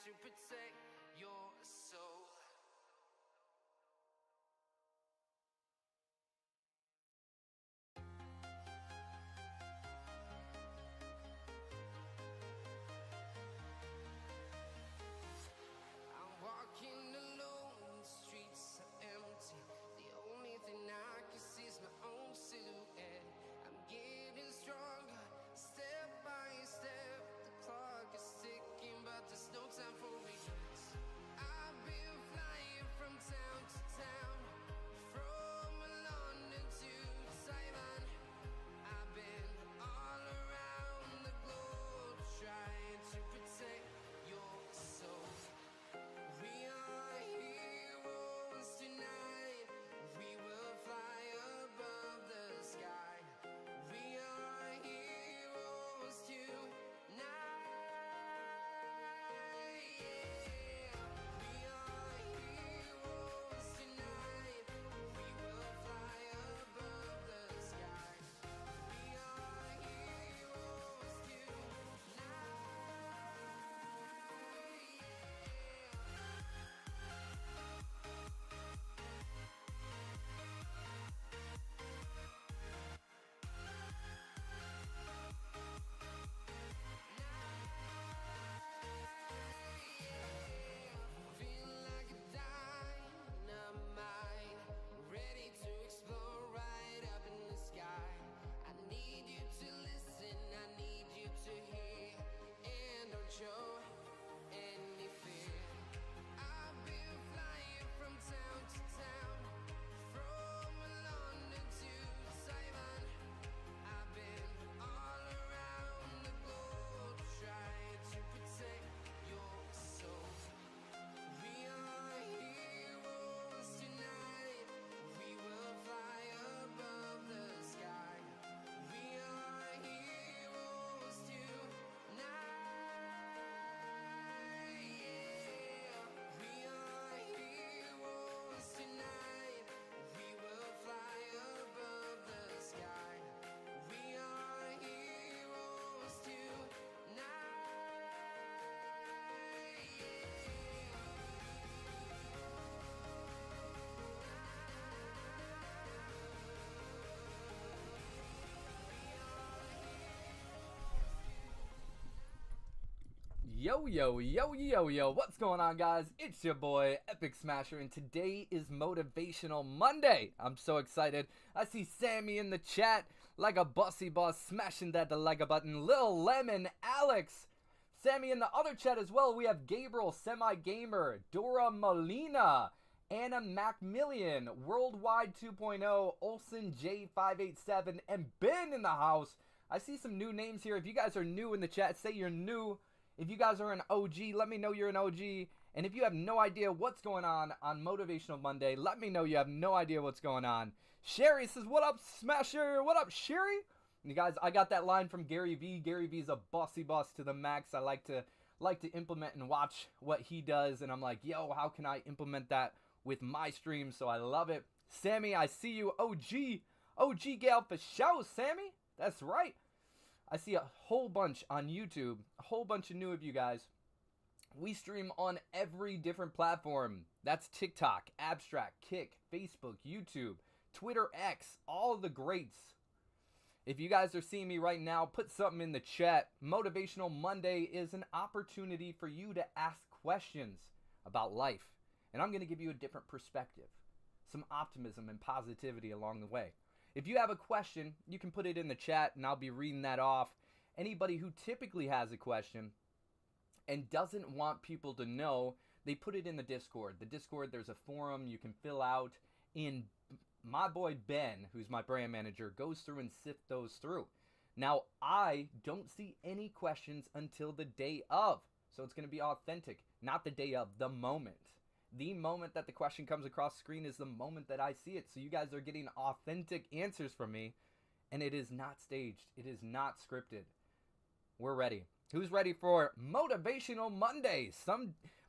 to protect your soul. I'm walking alone, the streets are empty. The only thing I can see is my own silhouette. I'm getting stronger, step by step. The clock is ticking, but there's no time for regrets. I've been flying from town to town, from London to Taiwan. I've been all around the globe, trying to protect your soul. We are heroes tonight. We will fly above the sky. We are heroes tonight. Yeah. We are heroes tonight. We will fly above the sky. We are heroes tonight. Yeah. Feel like a dynamite, ready to explode right up in the sky. I need you to listen, I need you to hear, and don't show any fear. I've been flying from town to town, from London to Taiwan. I've been all around the globe, trying to protect your soul. We are heroes tonight. We will fly above the sky. We are heroes tonight. Yeah. We are heroes tonight. We will fly above the sky. We are heroes tonight. Yo, yo, yo, yo, yo, what's going on, guys? It's your boy, Epic Smasher, and today is Motivational Monday. I'm so excited. I see Sammy in the chat, like a bossy boss, smashing that like a button. Lil Lemon, Alex, Sammy in the other chat as well. We have Gabriel, Semi-Gamer, Dora Molina, Anna Macmillian, Worldwide 2.0, Olsen J587, and Ben in the house. I see some new names here. If you guys are new in the chat, say you're new. If you guys are an OG, let me know you're an OG. And if you have no idea what's going on Motivational Monday, let me know you have no idea what's going on. Sherry says, what up, Smasher? What up, Sherry? And you guys, I got that line from Gary Vee. Gary Vee's a bossy boss to the max. I like to implement and watch what he does. And I'm like, yo, how can I implement that with my stream? So I love it. Sammy, I see you. OG Gal for show, Sammy. That's right. I see a whole bunch on YouTube, a whole bunch of new of you guys. We stream on every different platform. That's TikTok, Abstract, Kick, Facebook, YouTube, Twitter, X, all the greats. If you guys are seeing me right now, put something in the chat. Motivational Monday is an opportunity for you to ask questions about life. And I'm going to give you a different perspective, some optimism and positivity along the way. If you have a question, you can put it in the chat and I'll be reading that off. Anybody who typically has a question and doesn't want people to know, they put it in the Discord. The Discord, there's a forum you can fill out. And my boy Ben, who's my brand manager, goes through and sift those through. Now, I don't see any questions until the day of. So it's going to be authentic, not the day of, the moment. The moment that the question comes across screen is the moment that I see it. So you guys are getting authentic answers from me. And it is not staged. It is not scripted. We're ready. Who's ready for Motivational Monday?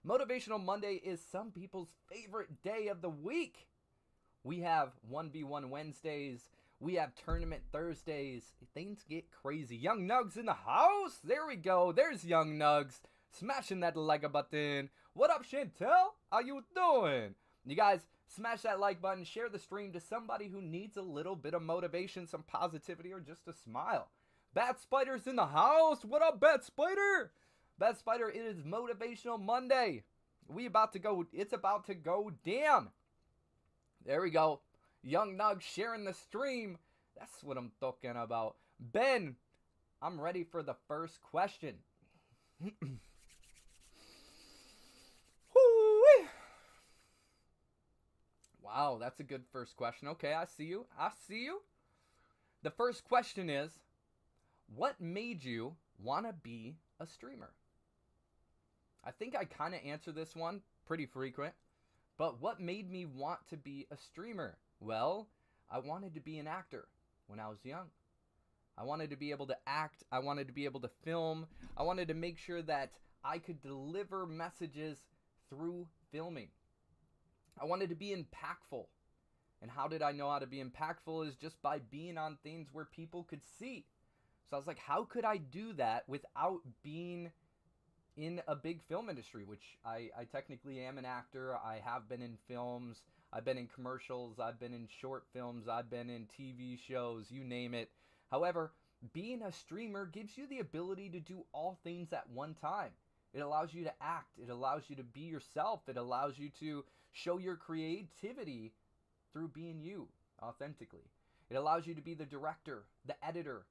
Motivational Monday is some people's favorite day of the week. We have 1v1 Wednesdays. We have Tournament Thursdays. Things get crazy. Young Nugs in the house. There we go. There's Young Nugs. smashing that like button. What up, Chantel? How you doing? You guys, smash that like button, share the stream to somebody who needs a little bit of motivation, some positivity, or just a smile. Bat Spider's in the house. What up, Bat Spider? Bat Spider, it is Motivational Monday. It's about to go down. There we go. Young Nug sharing the stream. That's what I'm talking about. Ben, I'm ready for the first question. Wow, that's a good first question. Okay, I see you. The first question is, what made you want to be a streamer? I think I kind of answer this one pretty frequent. But what made me want to be a streamer? Well, I wanted to be an actor when I was young. I wanted to be able to act. I wanted to be able to film. I wanted to make sure that I could deliver messages through filming. I wanted to be impactful. And how did I know how to be impactful? Is just by being on things where people could see. So I was like, how could I do that without being in a big film industry, which I technically am an actor. I have been in films. I've been in commercials. I've been in short films. I've been in TV shows, you name it. However, being a streamer gives you the ability to do all things at one time. It allows you to act. It allows you to be yourself. It allows you to show your creativity through being you authentically. It allows you to be the director, the editor,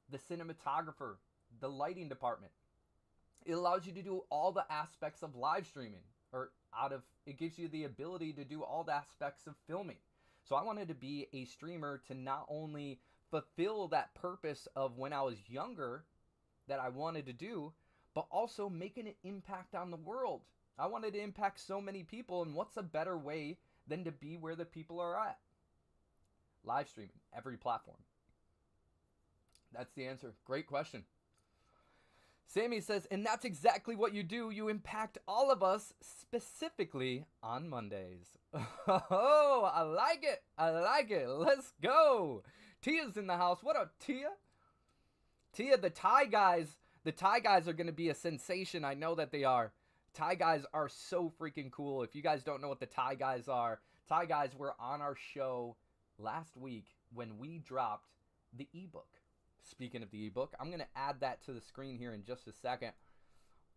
the cinematographer, the lighting department. It allows you to do all the aspects of live streaming, it gives you the ability to do all the aspects of filming. So I wanted to be a streamer to not only fulfill that purpose of when I was younger that I wanted to do, but also making an impact on the world. I wanted to impact so many people, and what's a better way than to be where the people are at? Live streaming, every platform. That's the answer. Great question. Sammy says, and that's exactly what you do. You impact all of us, specifically on Mondays. Oh, I like it. Let's go. Tia's in the house. What up, Tia? Tia, the Thai guys are going to be a sensation. I know that they are. Thai guys are so freaking cool. If you guys don't know what the Thai guys were on our show last week when we dropped the ebook. Speaking of the ebook, I'm going to add that to the screen here in just a second.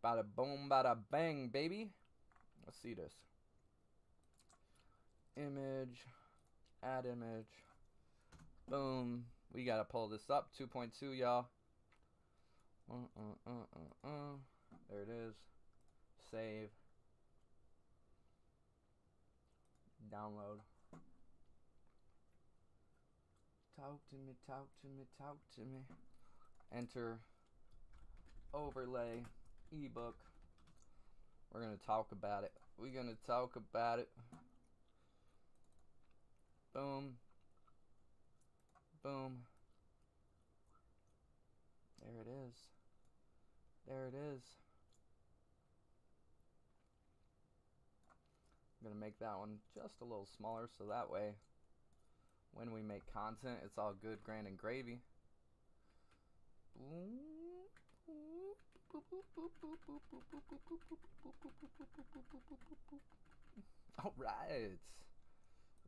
Bada boom, bada bang, baby. Let's see this. Image. Add image. Boom. We got to pull this up. 2.2, y'all. There it is. Save. Download. Talk to me. Enter. Overlay. Ebook. We're going to talk about it. Boom. Boom. There it is. I'm going to make that one just a little smaller so that way when we make content, it's all good, grand, and gravy. All right.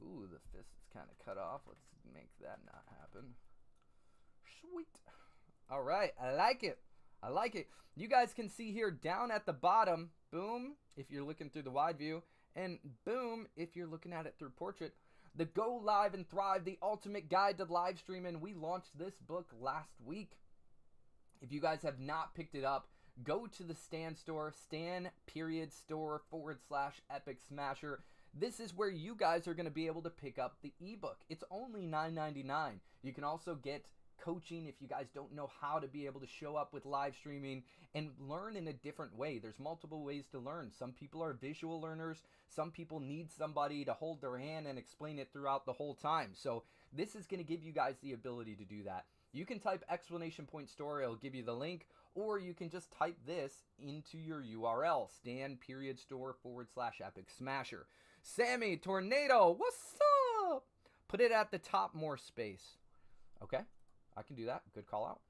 Ooh, the fist is kind of cut off. Let's make that not happen. Sweet. All right. I like it. You guys can see here down at the bottom, boom, if you're looking through the wide view, and boom, if you're looking at it through portrait, the Go Live and Thrive, the ultimate guide to live streaming. We launched this book last week. If you guys have not picked it up, go to the Stan store, stan.store/Epic Smasher. This is where you guys are going to be able to pick up the ebook. It's only $9.99. You can also get coaching if you guys don't know how to be able to show up with live streaming and learn in a different way. There's multiple ways to learn. Some people are visual learners. Some people need somebody to hold their hand and explain it throughout the whole time. So this is going to give you guys the ability to do that. You can type exclamation point store. It'll give you the link, or you can just type this into your URL, stan.store/Epic Smasher. Sammy Tornado, what's up? Put it at the top, more space. Okay, I can do that. Good call out.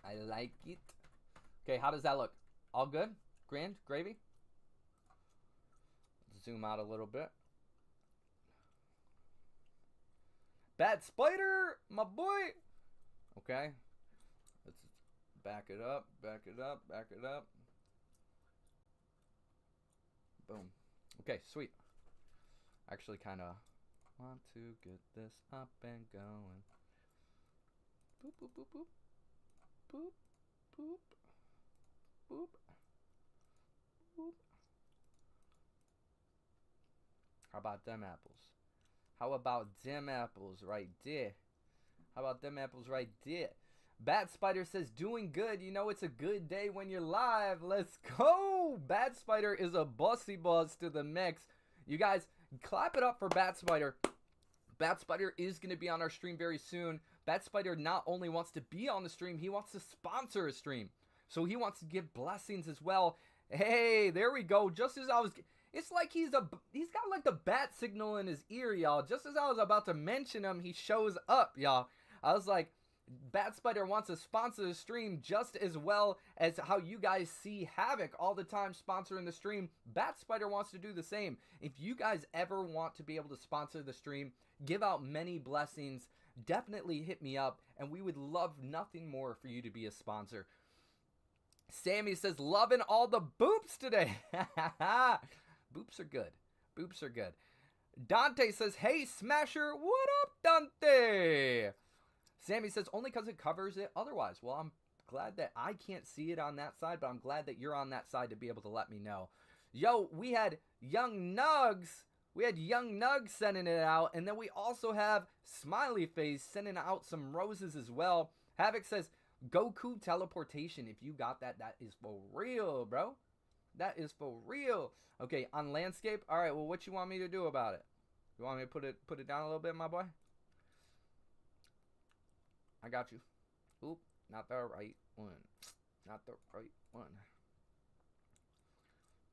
I like it. Okay, how does that look? All good? Grand? Gravy? Zoom out a little bit. Bad Spider, my boy. Okay. Let's back it up, back it up, back it up. Boom. Okay, sweet. Actually kind of want to get this up and going. Boop, boop, boop, boop. Boop, boop, boop, boop. How about them apples? How about them apples right there? How about them apples right there? Bad Spider says, doing good. You know it's a good day when you're live. Let's go. Bad Spider is a bossy boss to the mix. You guys, clap it up for Bad Spider. Bad Spider is going to be on our stream very soon. Bad Spider not only wants to be on the stream, he wants to sponsor a stream. So he wants to give blessings as well. Hey, there we go. Just as I was... It's like he's got like the bat signal in his ear, y'all. Just as I was about to mention him, he shows up, y'all. I was like, Bat Spider wants to sponsor the stream just as well as how you guys see Havoc all the time sponsoring the stream. Bat Spider wants to do the same. If you guys ever want to be able to sponsor the stream, give out many blessings, definitely hit me up, and we would love nothing more for you to be a sponsor. Sammy says, loving all the boops today. Boops are good. Boops are good. Dante says, hey, Smasher, what up, Dante? Sammy says, only because it covers it otherwise. Well, I'm glad that I can't see it on that side, but I'm glad that you're on that side to be able to let me know. Yo, we had Young Nugs. We had Young Nugs sending it out, and then we also have Smiley Face sending out some roses as well. Havoc says, Goku teleportation. If you got that, that is for real, bro. That is for real. Okay, on landscape. All right, well, what you want me to do about it? You want me to put it down a little bit, my boy? I got you. Oop, not the right one. Not the right one.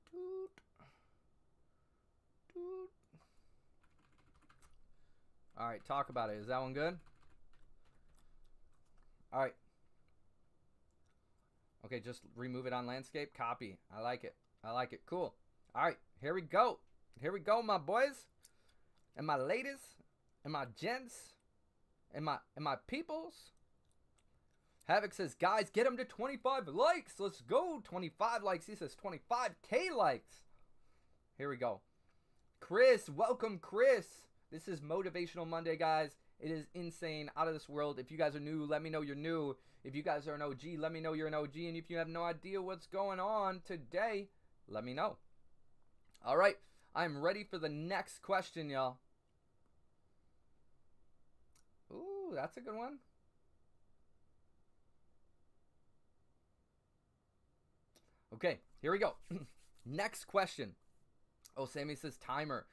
Doot. Doot. All right, talk about it. Is that one good? All right. Okay, just remove it on landscape. Copy. I like it. I like it. Cool. All right, here we go. Here we go, my boys. And my ladies. And my gents. And my peoples. Havoc says, guys, get him to 25 likes. Let's go. 25 likes. He says 25K likes. Here we go. Chris, welcome, Chris. This is Motivational Monday, guys. It is insane, out of this world. If you guys are new, let me know you're new. If you guys are an OG, let me know you're an OG. And if you have no idea what's going on today, let me know. All right, I'm ready for the next question, y'all. Ooh, that's a good one. Okay, here we go. Next question. Oh, Sammy says timer.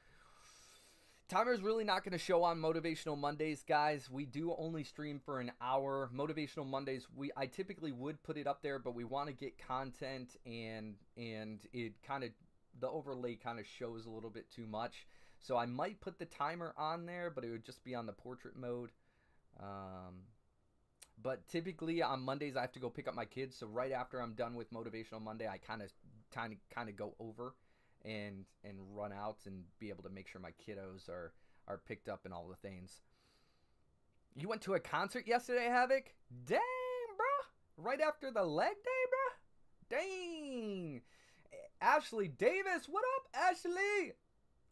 Timer is really not going to show on Motivational Mondays, guys. We do only stream for an hour. Motivational Mondays, I typically would put it up there, but we want to get content, and it kind of, the overlay kind of shows a little bit too much. So I might put the timer on there, but it would just be on the portrait mode. But typically on Mondays I have to go pick up my kids, so right after I'm done with Motivational Monday, I kind of go over and run out and be able to make sure my kiddos are picked up and all the things. You went to a concert yesterday, Havoc? Dang, bro! Right after the leg day, bro? Dang! Ashley Davis, what up, Ashley?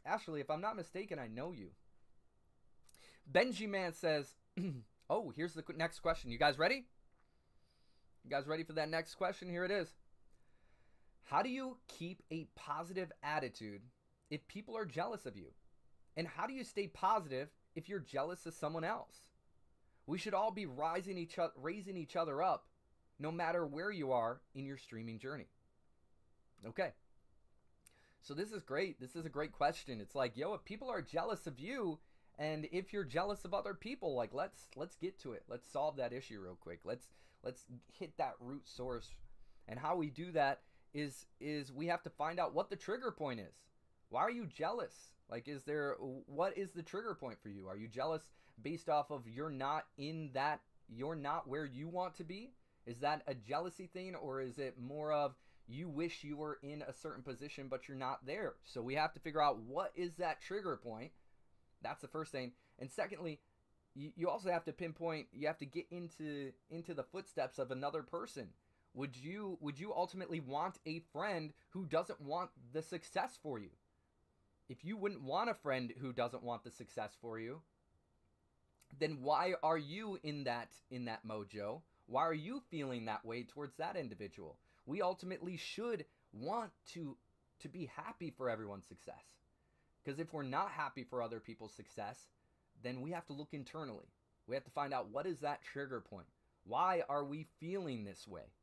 Ashley, if I'm not mistaken, I know you. Benji Man says, oh, here's the next question. You guys ready? You guys ready for that next question? Here it is. How do you keep a positive attitude if people are jealous of you? And how do you stay positive if you're jealous of someone else? We should all be raising each other up, no matter where you are in your streaming journey. Okay. So this is great. This is a great question. It's like, yo, if people are jealous of you, and if you're jealous of other people, like let's get to it. Let's solve that issue real quick. Let's hit that root source. And how we do that is we have to find out what the trigger point is. Why are you jealous? Like, what is the trigger point for you? Are you jealous based off of you're not where you want to be? Is that a jealousy thing, or is it more of you wish you were in a certain position but you're not there? So we have to figure out what is that trigger point. That's the first thing. And secondly, you also have to pinpoint, you have to get into the footsteps of another person. Would you ultimately want a friend who doesn't want the success for you? If you wouldn't want a friend who doesn't want the success for you, then why are you in that mojo? Why are you feeling that way towards that individual? We ultimately should want to be happy for everyone's success. Because if we're not happy for other people's success, then we have to look internally. We have to find out, what is that trigger point? Why are we feeling this way?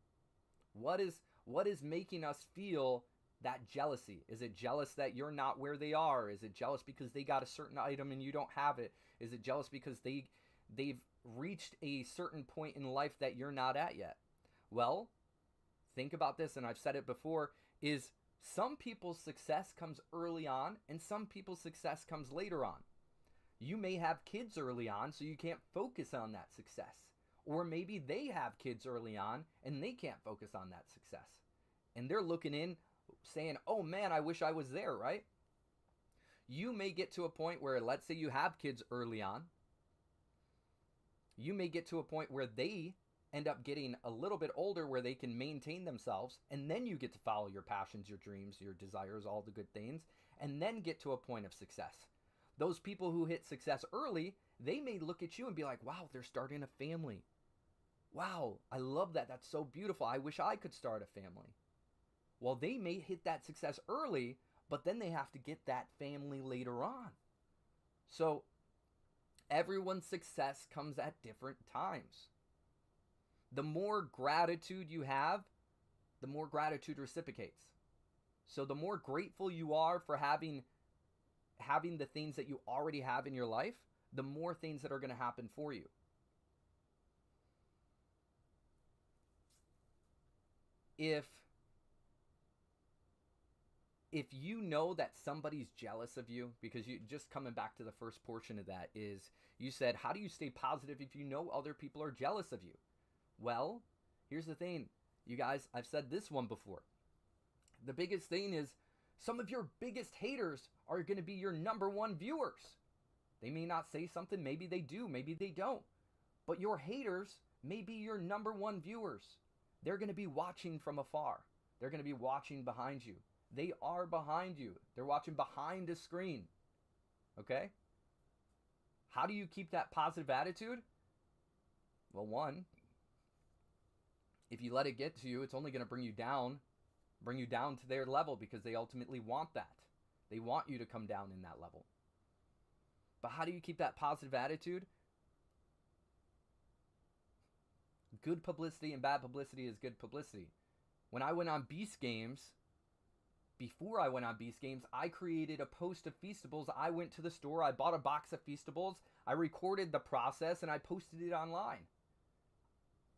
What is making us feel that jealousy? Is it jealous that you're not where they are? Is it jealous because they got a certain item and you don't have it? Is it jealous because they've reached a certain point in life that you're not at yet? Well, think about this, and I've said it before, is some people's success comes early on and some people's success comes later on. You may have kids early on, so you can't focus on that success. Or maybe they have kids early on and they can't focus on that success. And they're looking in saying, oh man, I wish I was there, right? You may get to a point where, let's say you have kids early on. You may get to a point where they end up getting a little bit older where they can maintain themselves, and then you get to follow your passions, your dreams, your desires, all the good things, and then get to a point of success. Those people who hit success early, they may look at you and be like, wow, they're starting a family. Wow, I love that. That's so beautiful. I wish I could start a family. Well, they may hit that success early, but then they have to get that family later on. So everyone's success comes at different times. The more gratitude you have, the more gratitude reciprocates. So the more grateful you are for having the things that you already have in your life, the more things that are going to happen for you. If you know that somebody's jealous of you, because you just coming back to the first portion of that is, you said, how do you stay positive if you know other people are jealous of you? Well, here's the thing, you guys, I've said this one before. The biggest thing is, some of your biggest haters are going to be your number one viewers. They may not say something, maybe they do, maybe they don't. But your haters may be your number one viewers. They're going to be watching from afar. They're going to be watching behind you. They are behind you. They're watching behind a screen. Okay? How do you keep that positive attitude? Well, one, if you let it get to you, it's only going to bring you down to their level, because they ultimately want that. They want you to come down in that level. But how do you keep that positive attitude? Good publicity and bad publicity is good publicity. When I went on Beast Games, before I went on Beast Games, I created a post of Feastables. I went to the store, I bought a box of Feastables, I recorded the process, and I posted it online.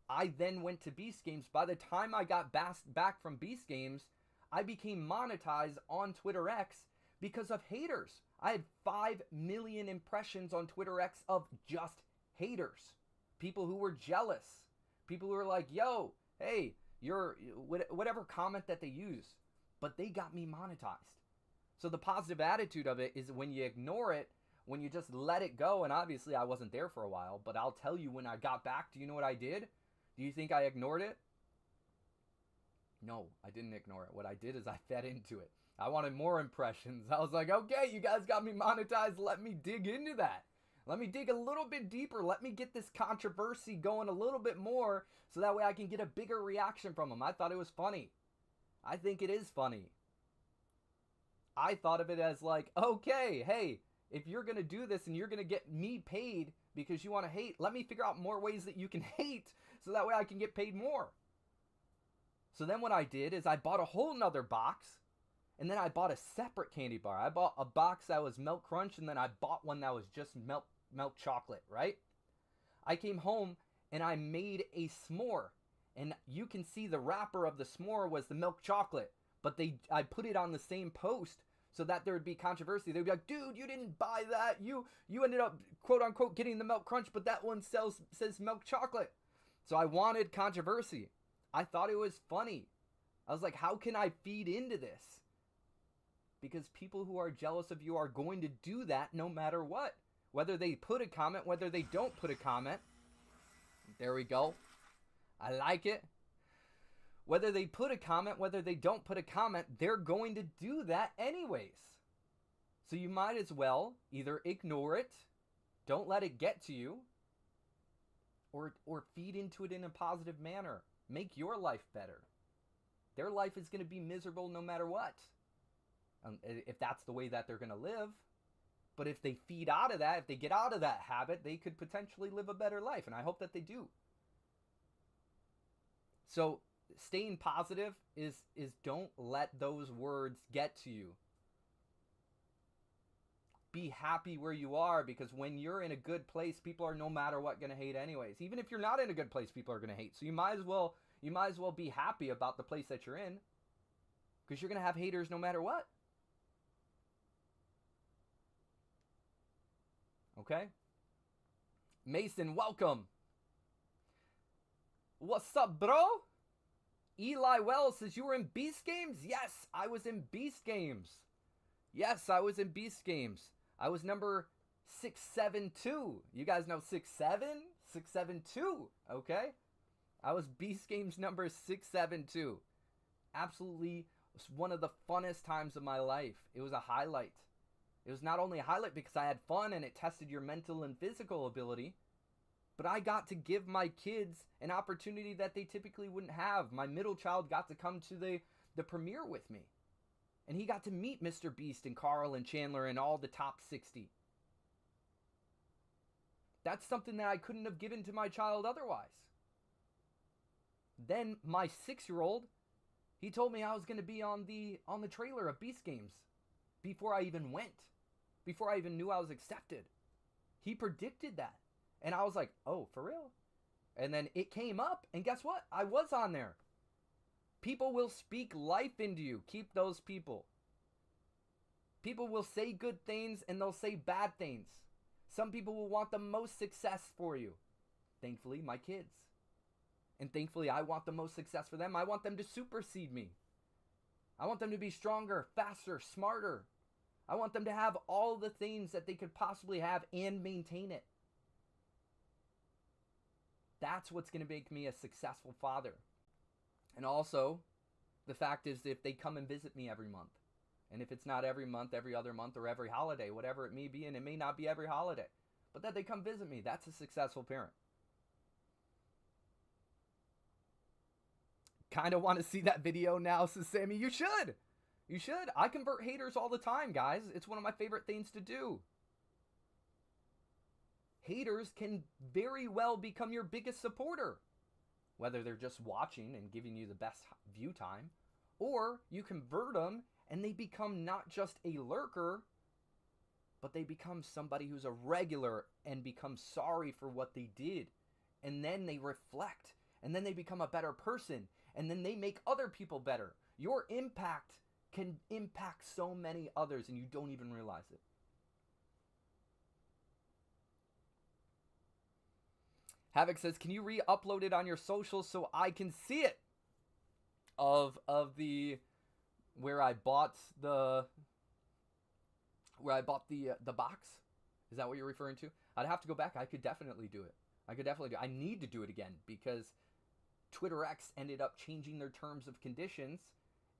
I then went to Beast Games. By the time I got back from Beast Games, I became monetized on Twitter X because of haters. I had 5 million impressions on Twitter X of just haters. People who were jealous. People who were like, yo, hey, you're whatever comment that they use. But they got me monetized. So the positive attitude of it is, when you ignore it, when you just let it go, and obviously I wasn't there for a while, but I'll tell you, when I got back, do you know what I did? Do you think I ignored it? No, I didn't ignore it. What I did is I fed into it. I wanted more impressions. I was like, okay, you guys got me monetized. Let me dig into that. Let me dig a little bit deeper. Let me get this controversy going a little bit more, so that way I can get a bigger reaction from them. I thought it was funny. I think it is funny. I thought of it as like, okay, hey, if you're going to do this and you're going to get me paid because you want to hate, let me figure out more ways that you can hate, so that way I can get paid more. So then what I did is I bought a whole nother box, and then I bought a separate candy bar. I bought a box that was Milk Crunch, and then I bought one that was just milk chocolate, right? I came home and I made a s'more. And you can see the wrapper of the s'more was the milk chocolate. But I put it on the same post so that there would be controversy. They'd be like, dude, you didn't buy that. You ended up, quote unquote, getting the Milk Crunch, but that one says milk chocolate. So I wanted controversy. I thought it was funny. I was like, how can I feed into this? Because people who are jealous of you are going to do that no matter what. Whether they put a comment, whether they don't put a comment. There we go. I like it. Whether they put a comment, whether they don't put a comment, they're going to do that anyways. So you might as well either ignore it, don't let it get to you, or feed into it in a positive manner. Make your life better. Their life is going to be miserable no matter what. If that's the way that they're going to live. But if they feed out of that, if they get out of that habit, they could potentially live a better life. And I hope that they do. So staying positive is don't let those words get to you. Be happy where you are, because when you're in a good place, people are no matter what going to hate anyways. Even if you're not in a good place, people are going to hate. So you might as well be happy about the place that you're in, because you're going to have haters no matter what. Okay? Mason, welcome. What's up, bro? Eli Wells says, you were in Beast Games? Yes, I was in Beast Games. Yes, I was in Beast Games. I was number 672. You guys know 67? 672, okay? I was Beast Games number 672. Absolutely one of the funnest times of my life. It was a highlight. It was not only a highlight because I had fun and it tested your mental and physical ability, but I got to give my kids an opportunity that they typically wouldn't have. My middle child got to come to the premiere with me. And he got to meet Mr. Beast and Carl and Chandler and all the top 60. That's something that I couldn't have given to my child otherwise. Then my 6-year-old, he told me I was going to be on the trailer of Beast Games before I even went. Before I even knew I was accepted. He predicted that. And I was like, oh, for real? And then it came up, and guess what? I was on there. People will speak life into you. Keep those people. People will say good things, and they'll say bad things. Some people will want the most success for you. Thankfully, my kids. And thankfully, I want the most success for them. I want them to supersede me. I want them to be stronger, faster, smarter. I want them to have all the things that they could possibly have and maintain it. That's what's going to make me a successful father. And also, the fact is, if they come and visit me every month, and if it's not every month, every other month, or every holiday, whatever it may be, and it may not be every holiday, but that they come visit me, that's a successful parent. Kind of want to see that video now, says Sammy. You should. You should. I convert haters all the time, guys. It's one of my favorite things to do. Haters can very well become your biggest supporter. Whether they're just watching and giving you the best view time, or you convert them and they become not just a lurker, but they become somebody who's a regular and become sorry for what they did. And then they reflect, and then they become a better person, and then they make other people better. Your impact can impact so many others, and you don't even realize it. Havoc says, can you re-upload it on your socials so I can see it? Of the where I bought the box? Is that what you're referring to? I'd have to go back. I could definitely do it. I need to do it again because Twitter X ended up changing their terms of conditions,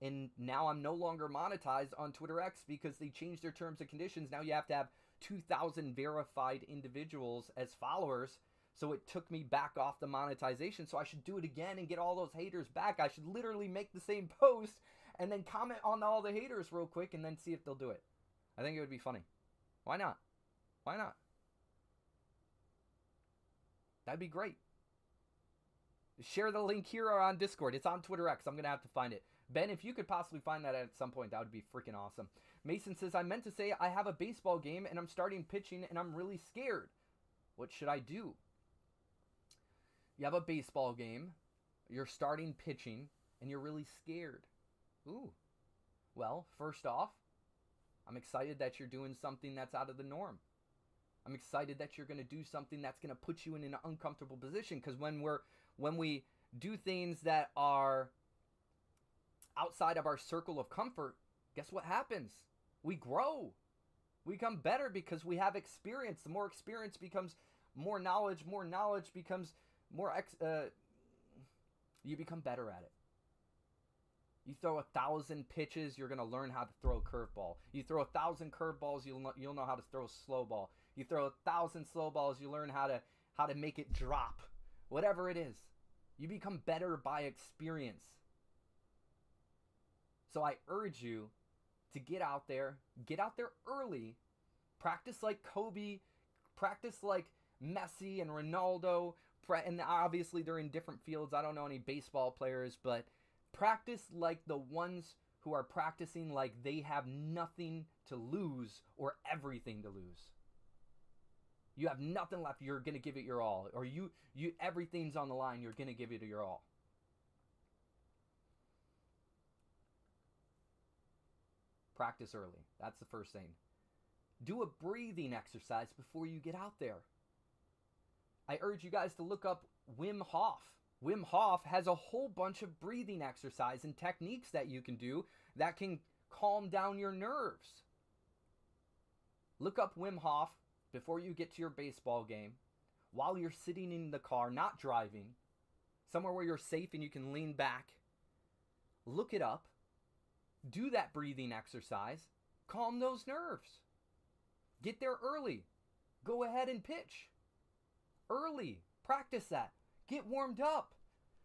and now I'm no longer monetized on Twitter X because they changed their terms and conditions. Now you have to have 2,000 verified individuals as followers. So it took me back off the monetization. So I should do it again and get all those haters back. I should literally make the same post and then comment on all the haters real quick and then see if they'll do it. I think it would be funny. Why not? Why not? That'd be great. Share the link here or on Discord. It's on Twitter X. I'm going to have to find it. Ben, if you could possibly find that at some point, that would be freaking awesome. Mason says, I meant to say I have a baseball game and I'm starting pitching and I'm really scared. What should I do? You have a baseball game, you're starting pitching, and you're really scared. Ooh. Well, first off, I'm excited that you're doing something that's out of the norm. I'm excited that you're going to do something that's going to put you in an uncomfortable position, because when when we do things that are outside of our circle of comfort, guess what happens? We grow. We become better because we have experience. The more experience becomes more knowledge. More knowledge becomes more you become better at it. You throw 1,000 pitches, you're going to learn how to throw a curveball. You throw 1,000 curveballs, you'll know how to throw a slow ball. You throw 1,000 slow balls, you learn how to make it drop. Whatever it is, you become better by experience. So I urge you to get out there early, practice like Kobe, practice like Messi and Ronaldo, and obviously they're in different fields. I don't know any baseball players, but practice like the ones who are practicing like they have nothing to lose or everything to lose. You have nothing left, you're going to give it your all. Or you everything's on the line, you're going to give it your all. Practice early. That's the first thing. Do a breathing exercise before you get out there. I urge you guys to look up Wim Hof. Wim Hof has a whole bunch of breathing exercise and techniques that you can do that can calm down your nerves. Look up Wim Hof before you get to your baseball game, while you're sitting in the car, not driving, somewhere where you're safe and you can lean back. Look it up. Do that breathing exercise. Calm those nerves. Get there early. Go ahead and pitch. Early. Practice that. Get warmed up.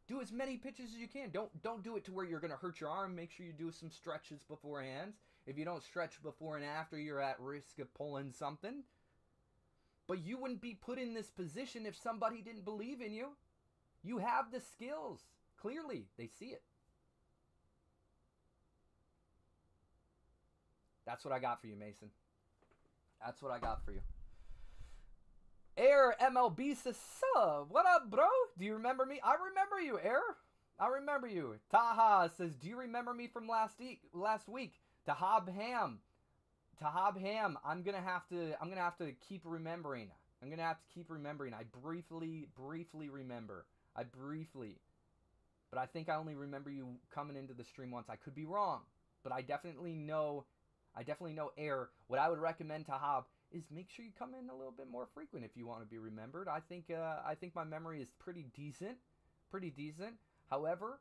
Do as many pitches as you can. Don't do it to where you're going to hurt your arm. Make sure you do some stretches beforehand. If you don't stretch before and after, you're at risk of pulling something. But you wouldn't be put in this position if somebody didn't believe in you. You have the skills. Clearly, they see it. That's what I got for you, Mason. That's what I got for you. Air MLB says, "Sup? What up, bro? Do you remember me?" I remember you, Air. I remember you. Taha says, "Do you remember me from last week?" Tahab Ham. I'm gonna have to keep remembering. I briefly remember. But I think I only remember you coming into the stream once. I could be wrong, but I definitely know Air. What I would recommend, Tahab, is make sure you come in a little bit more frequent if you want to be remembered. I think my memory is pretty decent. However,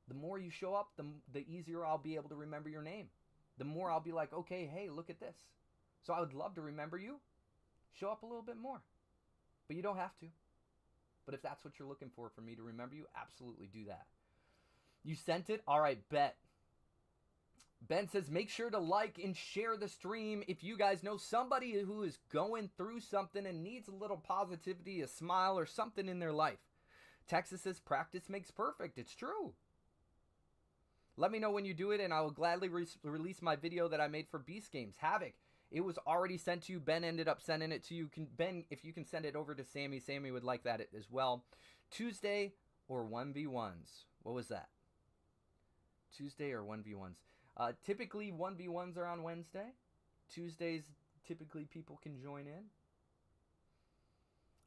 the more you show up, the easier I'll be able to remember your name. The more I'll be like, okay, hey, look at this. So I would love to remember you. Show up a little bit more. But you don't have to. But if that's what you're looking for me to remember you, absolutely do that. You sent it? All right, bet. Ben says, make sure to like and share the stream if you guys know somebody who is going through something and needs a little positivity, a smile, or something in their life. Texas says, practice makes perfect. It's true. Let me know when you do it, and I will gladly release my video that I made for Beast Games. Havoc, it was already sent to you. Ben ended up sending it to you. Ben, if you can send it over to Sammy, Sammy would like that as well. Tuesday or 1v1s? What was that? Tuesday or 1v1s? Typically 1v1s are on Wednesday. Tuesdays, typically people can join in.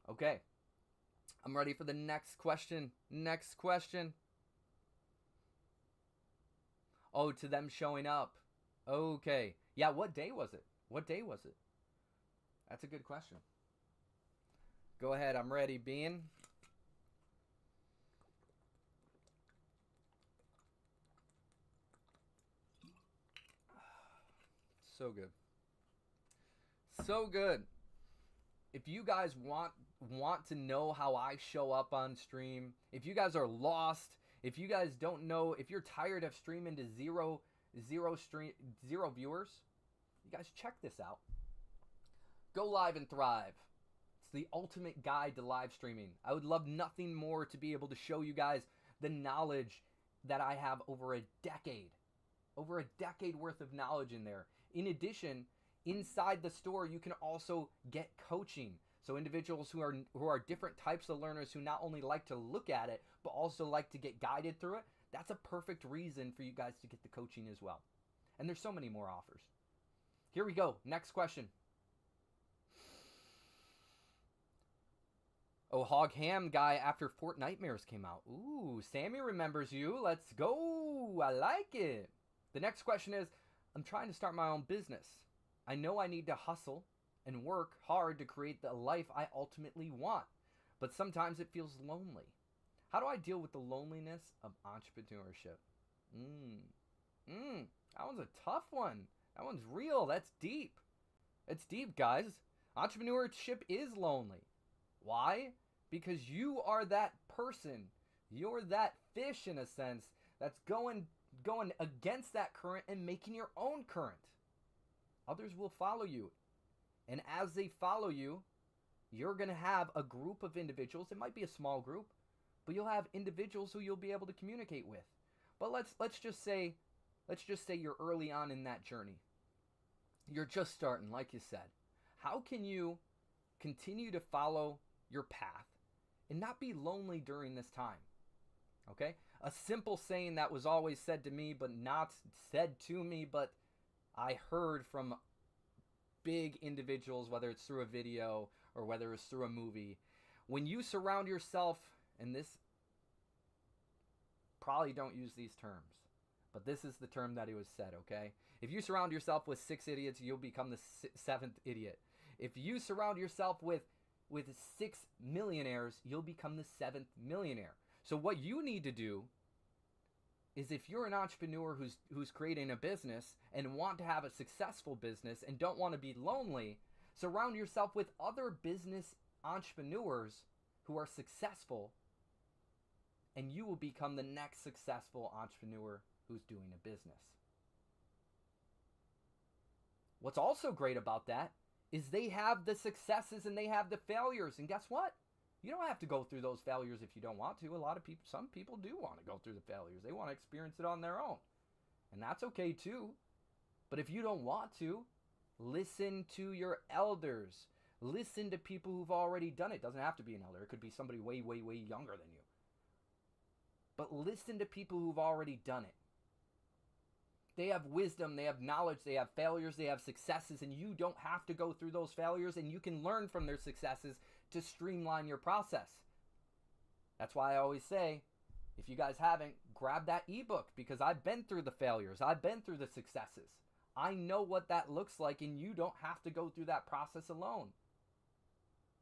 Okay. I'm ready for the next question. Oh, to them showing up. Okay. Yeah, what day was it? That's a good question. Go ahead, I'm ready, Bean. So good. If you guys want to know how I show up on stream, if you guys are lost, if you guys don't know, if you're tired of streaming to zero viewers, you guys check this out. Go Live and Thrive. It's the ultimate guide to live streaming. I would love nothing more to be able to show you guys the knowledge that I have over a decade worth of knowledge in there. In addition, inside the store, you can also get coaching. So individuals who are different types of learners who not only like to look at it, but also like to get guided through it, that's a perfect reason for you guys to get the coaching as well. And there's so many more offers. Here we go. Next question. Oh, Hog Ham guy after Fort Nightmares came out. Ooh, Sammy remembers you. Let's go. I like it. The next question is, I'm trying to start my own business. I know I need to hustle and work hard to create the life I ultimately want, but sometimes it feels lonely. How do I deal with the loneliness of entrepreneurship? That one's a tough one. That one's real. That's deep. It's deep, guys. Entrepreneurship is lonely. Why? Because you are that person. You're that fish in a sense that's going against that current and making your own current. Others will follow you. And as they follow you, you're going to have a group of individuals. It might be a small group, but you'll have individuals who you'll be able to communicate with. But let's just say you're early on in that journey. You're just starting, like you said. How can you continue to follow your path and not be lonely during this time? Okay? A simple saying that was always said to me, but not said to me, but I heard from big individuals, whether it's through a video or whether it's through a movie. When you surround yourself, and this, probably don't use these terms, but this is the term that it was said, okay? If you surround yourself with 6 idiots, you'll become the 7th idiot. If you surround yourself with 6 millionaires, you'll become the 7th millionaire. So what you need to do is, if you're an entrepreneur who's creating a business and want to have a successful business and don't want to be lonely, surround yourself with other business entrepreneurs who are successful, and you will become the next successful entrepreneur who's doing a business. What's also great about that is they have the successes and they have the failures. And guess what? You don't have to go through those failures if you don't want to. Some people do want to go through the failures. They want to experience it on their own. And that's okay too. But if you don't want to, listen to your elders. Listen to people who've already done it. It doesn't have to be an elder. It could be somebody way, way, way younger than you. But listen to people who've already done it. They have wisdom, they have knowledge, they have failures, they have successes, and you don't have to go through those failures, and you can learn from their successes to streamline your process. That's why I always say, if you guys haven't, grab that ebook, because I've been through the failures, I've been through the successes. I know what that looks like, and you don't have to go through that process alone.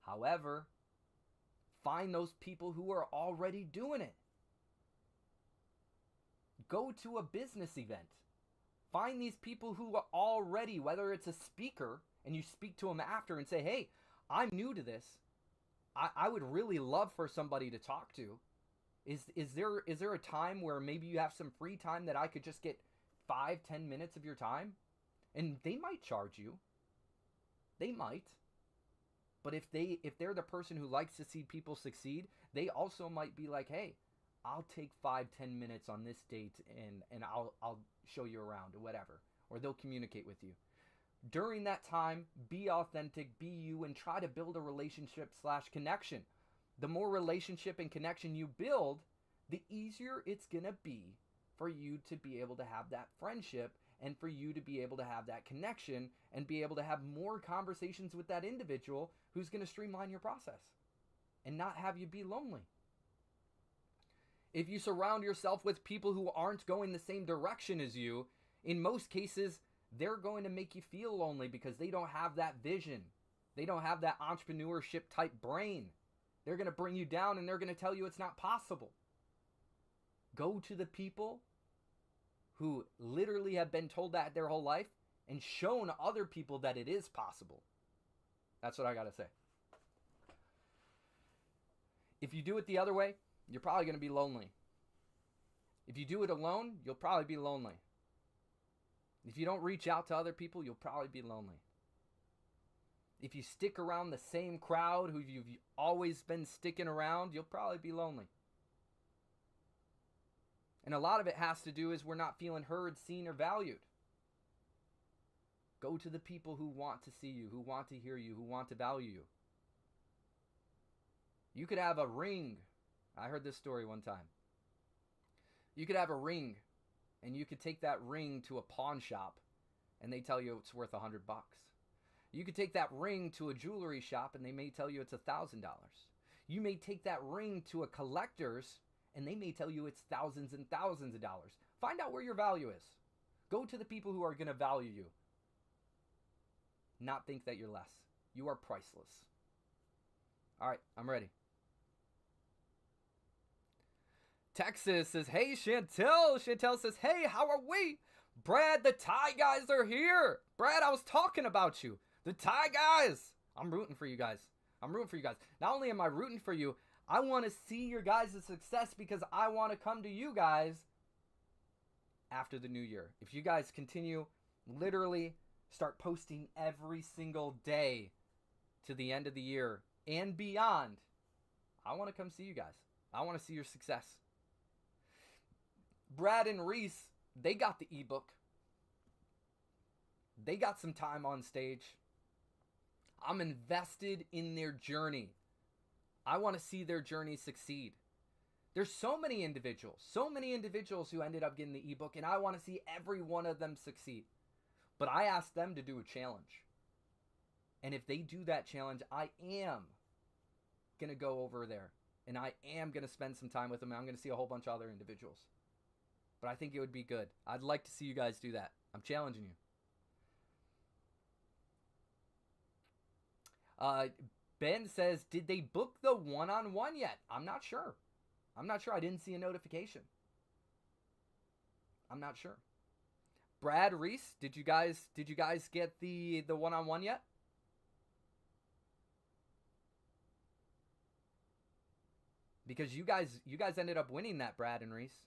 However, find those people who are already doing it. Go to a business event. Find these people who are already, whether it's a speaker, and you speak to them after and say, hey, I'm new to this. I would really love for somebody to talk to. Is there a time where maybe you have some free time that I could just get 5-10 minutes of your time? And they might charge you. They might. But if they're the person who likes to see people succeed, they also might be like, hey, I'll take 5-10 minutes on this date and I'll show you around or whatever. Or they'll communicate with you. During that time, be authentic, be you, and try to build a relationship/connection. The more relationship and connection you build, the easier it's going to be for you to be able to have that friendship and for you to be able to have that connection and be able to have more conversations with that individual who's going to streamline your process and not have you be lonely. If you surround yourself with people who aren't going the same direction as you, in most cases, they're going to make you feel lonely because they don't have that vision. They don't have that entrepreneurship type brain. They're going to bring you down and they're going to tell you it's not possible. Go to the people who literally have been told that their whole life and shown other people that it is possible. That's what I got to say. If you do it the other way, you're probably going to be lonely. If you do it alone, you'll probably be lonely. If you don't reach out to other people, you'll probably be lonely. If you stick around the same crowd who you've always been sticking around, you'll probably be lonely. And a lot of it has to do is we're not feeling heard, seen, or valued. Go to the people who want to see you, who want to hear you, who want to value you. You could have a ring. I heard this story one time. You could have a ring, and you could take that ring to a pawn shop, and they tell you it's worth $100. You could take that ring to a jewelry shop, and they may tell you it's $1,000. You may take that ring to a collector's and they may tell you it's thousands and thousands of dollars. Find out where your value is. Go to the people who are going to value you. Not think that you're less. You are priceless. All right, I'm ready. Texas says, hey, Chantel. Chantel says, hey, how are we? Brad, the Thai guys are here. Brad, I was talking about you. The Thai guys. I'm rooting for you guys. I'm rooting for you guys. Not only am I rooting for you, I want to see your guys' success because I want to come to you guys after the new year. If you guys continue, literally start posting every single day to the end of the year and beyond, I want to come see you guys. I want to see your success. Brad and Reese, they got the ebook. They got some time on stage. I'm invested in their journey. I want to see their journey succeed. There's so many individuals who ended up getting the ebook, and I want to see every one of them succeed. But I asked them to do a challenge. And if they do that challenge, I am going to go over there. And I am going to spend some time with them. I'm going to see a whole bunch of other individuals. But I think it would be good. I'd like to see you guys do that. I'm challenging you. Ben says, did they book the one-on-one yet? I'm not sure. I didn't see a notification. I'm not sure. Brad, Reese, did you guys get the one-on-one yet? Because you guys ended up winning that, Brad and Reese.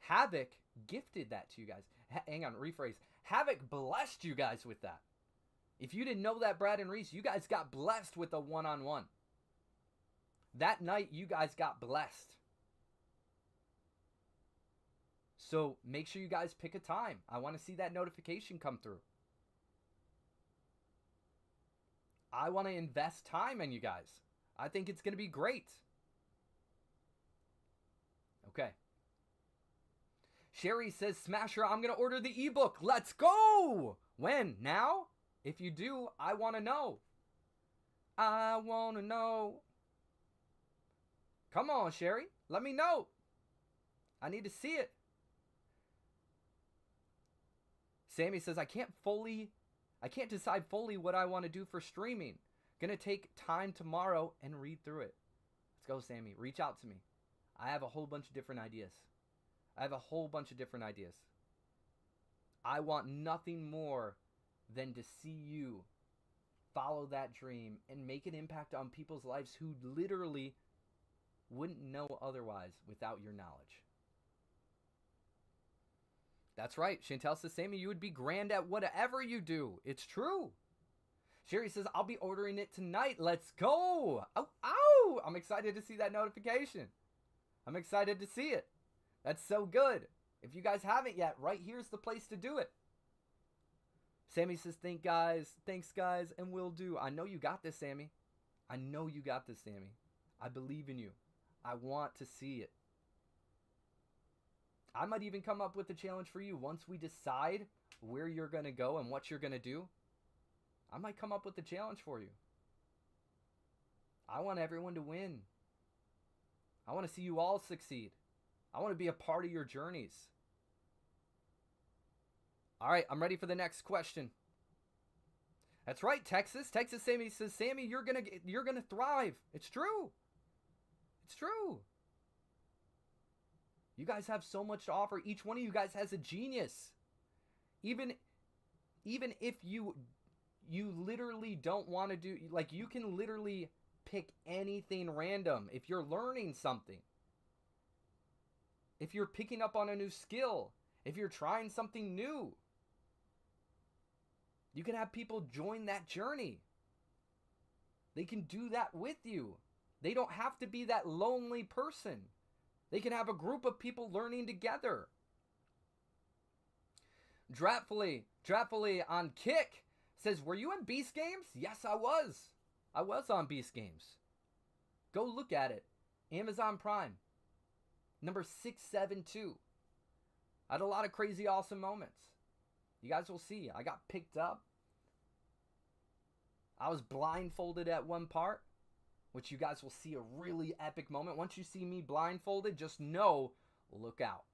Havoc gifted that to you guys. Hang on, rephrase. Havoc blessed you guys with that. If you didn't know that, Brad and Reese, you guys got blessed with a one-on-one. That night, you guys got blessed. So make sure you guys pick a time. I want to see that notification come through. I want to invest time in you guys. I think it's going to be great. Okay. Sherry says, Smasher, I'm going to order the ebook. Let's go. When? Now? If you do, I want to know. I want to know. Come on, Sherry. Let me know. I need to see it. Sammy says, I can't decide fully what I want to do for streaming. Gonna take time tomorrow and read through it. Let's go, Sammy. Reach out to me. I have a whole bunch of different ideas. I want nothing more than to see you follow that dream and make an impact on people's lives who literally wouldn't know otherwise without your knowledge. That's right. Chantel says, Sammy, you would be grand at whatever you do. It's true. Sherry says, I'll be ordering it tonight. Let's go. Oh, I'm excited to see that notification. I'm excited to see it. That's so good. If you guys haven't yet, right here's the place to do it. Sammy says, thanks guys, and will do. I know you got this, Sammy. I believe in you. I want to see it. I might even come up with a challenge for you once we decide where you're going to go and what you're going to do. I might come up with a challenge for you. I want everyone to win. I want to see you all succeed. I want to be a part of your journeys. All right, I'm ready for the next question. That's right, Texas. Texas Sammy says, Sammy, you're gonna thrive. It's true. You guys have so much to offer. Each one of you guys has a genius. Even if you literally don't want to do, like, you can literally pick anything random if you're learning something. If you're picking up on a new skill, if you're trying something new, you can have people join that journey. They can do that with you. They don't have to be that lonely person. They can have a group of people learning together. Dratfully on Kick says, were you in Beast Games? Yes, I was. I was on Beast Games. Go look at it. Amazon Prime. Number 672. I had a lot of crazy awesome moments. You guys will see. I got picked up. I was blindfolded at one part. which you guys will see a really epic moment. Once you see me blindfolded, just know, look out.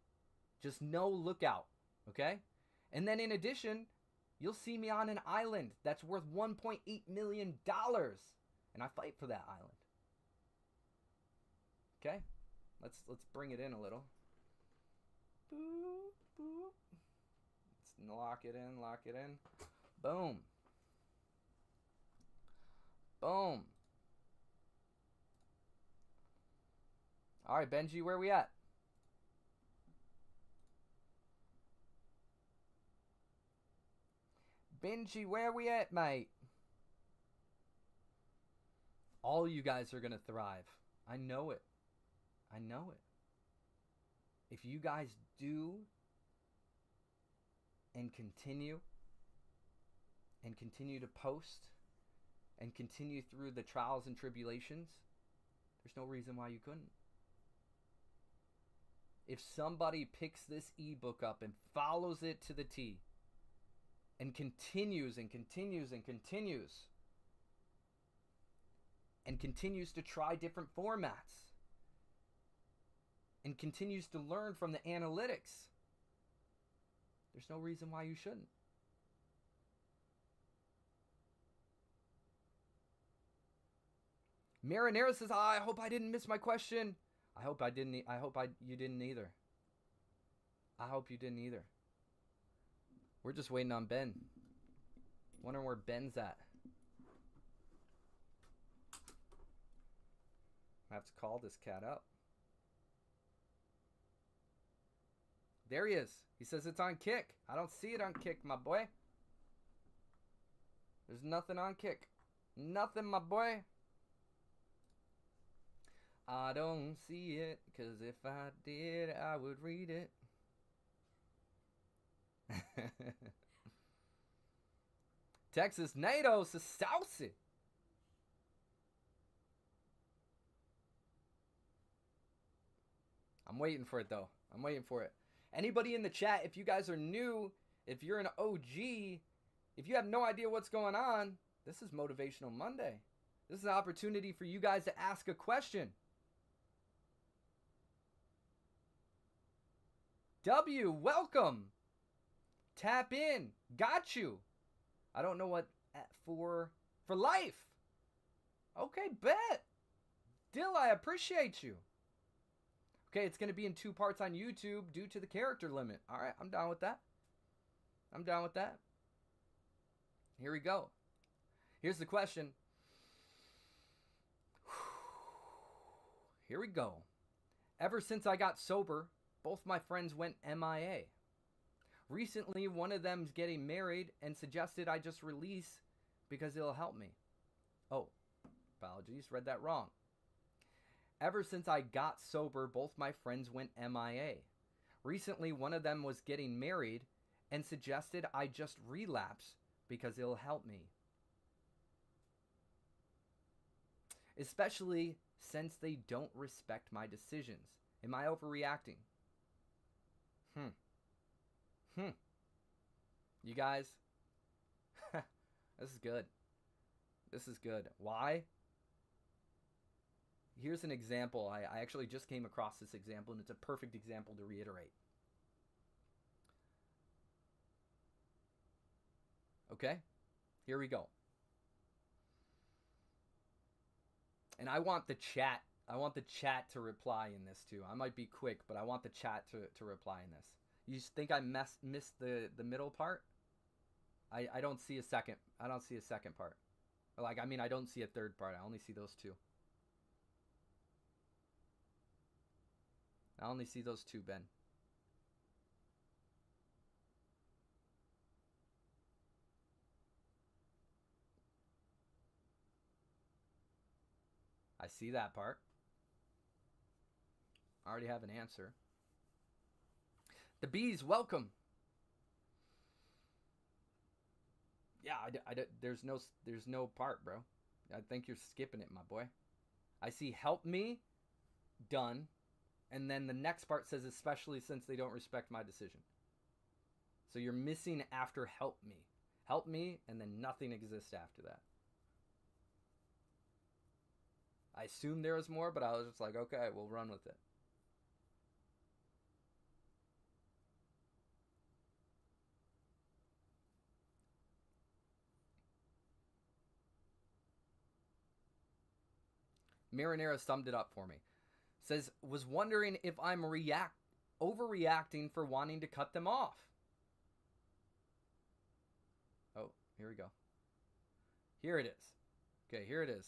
Just know, look out. Okay? And then in addition, you'll see me on an island that's worth $1.8 million. And I fight for that island. Okay? Let's bring it in a little. Boop, boop. Let's lock it in, lock it in. Boom. Boom. All right, Benji, where we at? Benji, where we at, mate? All you guys are going to thrive. I know it. I know it. If you guys do and continue to post and continue through the trials and tribulations, there's no reason why you couldn't. If somebody picks this ebook up and follows it to the T and continues and continues and continues and continues to try different formats and continues to learn from the analytics, there's no reason why you shouldn't. Marinera says, I hope I didn't miss my question. I hope you didn't either. I hope you didn't either. We're just waiting on Ben. Wondering where Ben's at. I have to call this cat up. There he is. He says it's on Kick. I don't see it on Kick, my boy. There's nothing on Kick. Nothing, my boy. I don't see it, 'cause if I did, I would read it. Texas NATO says saucy. I'm waiting for it, though. I'm waiting for it. Anybody in the chat, if you guys are new, if you're an OG, if you have no idea what's going on, this is Motivational Monday. This is an opportunity for you guys to ask a question. W, welcome. Tap in. Got you. I don't know what for life. Okay, bet. Dill, I appreciate you. Okay, it's going to be in 2 parts on YouTube due to the character limit. All right, I'm down with that. I'm down with that. Here we go. Here's the question. Here we go. Ever since I got sober, both my friends went MIA. Recently, one of them's getting married and suggested I just release because it'll help me. Oh, apologies, read that wrong. Ever since I got sober, both my friends went MIA. Recently, one of them was getting married and suggested I just relapse because it'll help me. Especially since they don't respect my decisions. Am I overreacting? You guys, this is good. This is good. Why? Here's an example. I actually just came across this example, and it's a perfect example to reiterate. Okay? Here we go. And I want the chat to reply in this too. I might be quick, but I want the chat to reply in this. You think I missed the middle part? I don't see a second. I don't see a second part. I don't see a third part. I only see those 2. I only see those 2, Ben. I see that part. I already have an answer. The bees, welcome. Yeah, there's no part, bro. I think you're skipping it, my boy. I see help me, done, and then the next part says especially since they don't respect my decision. So you're missing after help me. Help me, and then nothing exists after that. I assumed there was more, but I was just like, okay, we'll run with it. Marinera summed it up for me. Says, was wondering if I'm overreacting for wanting to cut them off. Oh, here we go. Here it is. Okay, here it is.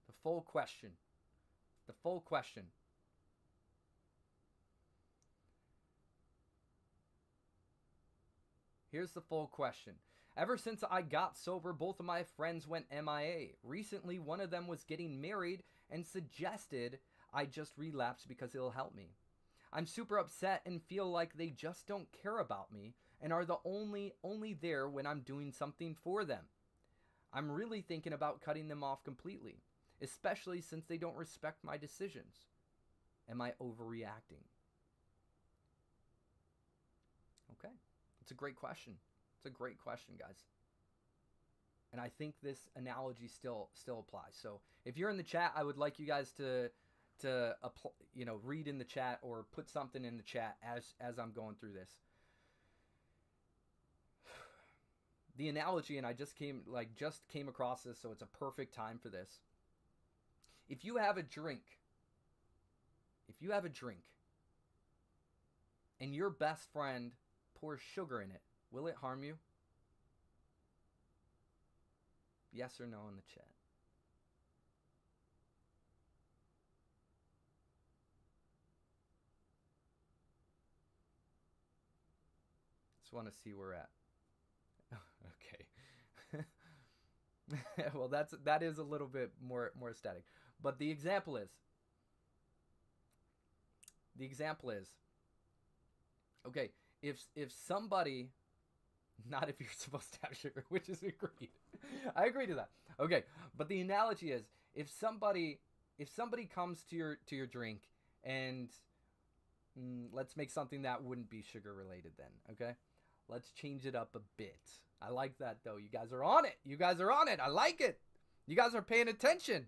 The full question. The full question. Here's the full question. Ever since I got sober, both of my friends went MIA. Recently, one of them was getting married and suggested I just relapse because it'll help me. I'm super upset and feel like they just don't care about me and are the only there when I'm doing something for them. I'm really thinking about cutting them off completely, especially since they don't respect my decisions. Am I overreacting? Okay. It's a great question. It's a great question, guys. And I think this analogy still applies. So if you're in the chat, I would like you guys to read in the chat or put something in the chat as I'm going through this. The analogy, and I just came across this, so it's a perfect time for this. If you have a drink, and your best friend pours sugar in it, will it harm you? Yes or no in the chat. Just want to see where we're at. Okay. Well, that is a little bit more static. But the example is, okay, if somebody, not if you're supposed to have sugar, which is agreed. I agree to that. Okay, but the analogy is, if somebody comes to your drink and let's make something that wouldn't be sugar related then, okay? Let's change it up a bit. I like that though. You guys are on it. I like it. You guys are paying attention.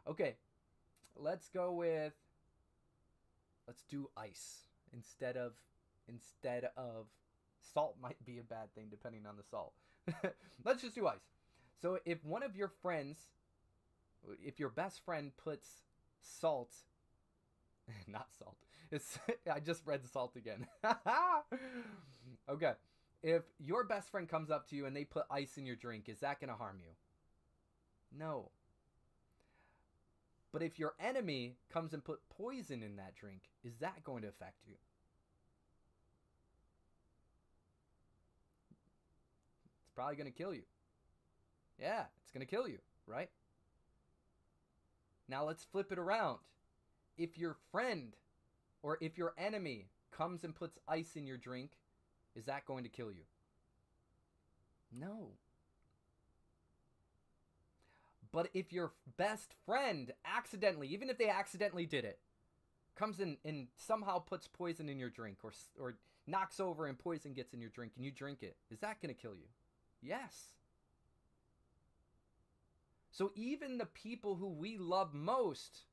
Okay, let's do ice instead of salt. Might be a bad thing depending on the salt. Let's just do ice. So if if your best friend puts salt, not salt. I just read salt again. Okay. If your best friend comes up to you and they put ice in your drink, is that going to harm you? No. But if your enemy comes and put poison in that drink, is that going to affect you? It's probably going to kill you. Yeah, it's going to kill you, right? Now let's flip it around. If your friend or if your enemy comes and puts ice in your drink, is that going to kill you? No. But if your best friend accidentally, even if they accidentally did it, comes in and somehow puts poison in your drink or knocks over and poison gets in your drink and you drink it, is that going to kill you? Yes. So even the people who we love most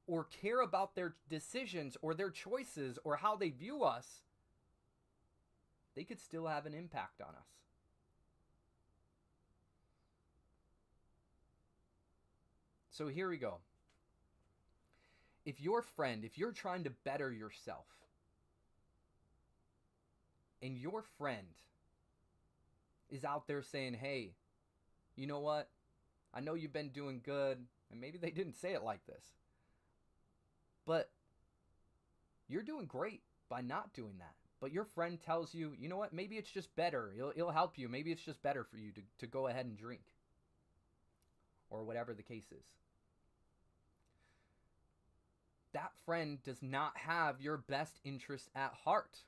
or care about their decisions or their choices or how they view us, they could still have an impact on us. So here we go. If you're trying to better yourself, and your friend is out there saying, hey, you know what? I know you've been doing good, and maybe they didn't say it like this, but you're doing great by not doing that. But your friend tells you, you know what? Maybe it's just better. It'll help you. Maybe it's just better for you to go ahead and drink. Or whatever the case is. That friend does not have your best interest at heart.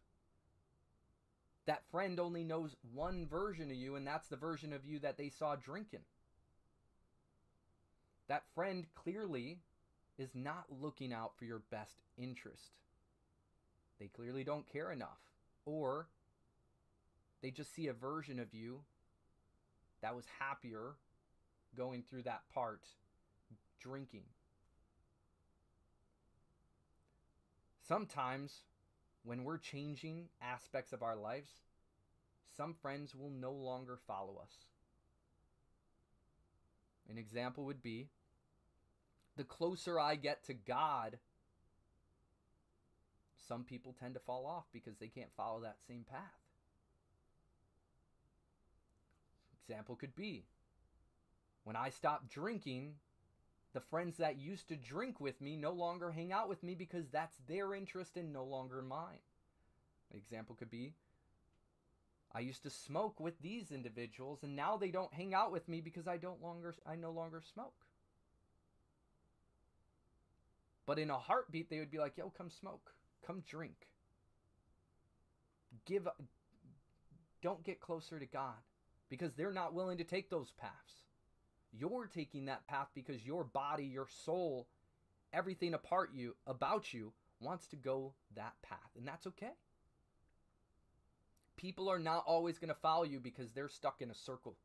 That friend only knows one version of you, and that's the version of you that they saw drinking. That friend clearly is not looking out for your best interest. They clearly don't care enough. Or they just see a version of you that was happier going through that part, drinking. Sometimes when we're changing aspects of our lives, some friends will no longer follow us. An example would be the closer I get to God, some people tend to fall off because they can't follow that same path. Example could be when I stop drinking, the friends that used to drink with me no longer hang out with me because that's their interest and no longer mine. An example could be I used to smoke with these individuals and now they don't hang out with me because I no longer smoke. But in a heartbeat, they would be like, yo, come smoke, come drink. Don't get closer to God because they're not willing to take those paths. You're taking that path because your body, your soul, everything about you wants to go that path, and that's okay. People are not always going to follow you because they're stuck in a circle.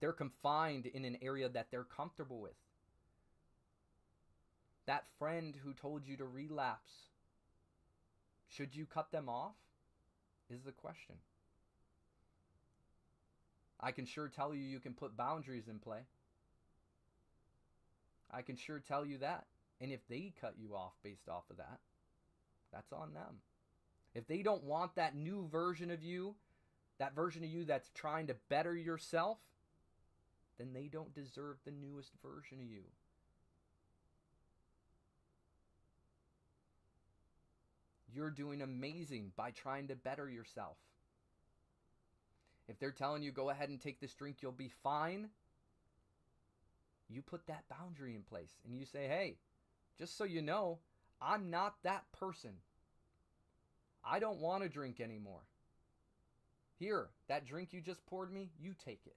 They're confined in an area that they're comfortable with. That friend who told you to relapse, should you cut them off? Is the question. I can sure tell you can put boundaries in play. I can sure tell you that. And if they cut you off based off of that, that's on them. If they don't want that new version of you, that version of you that's trying to better yourself, then they don't deserve the newest version of you. You're doing amazing by trying to better yourself. If they're telling you, go ahead and take this drink, you'll be fine, you put that boundary in place and you say, hey, just so you know, I'm not that person. I don't want to drink anymore. Here, that drink you just poured me, you take it.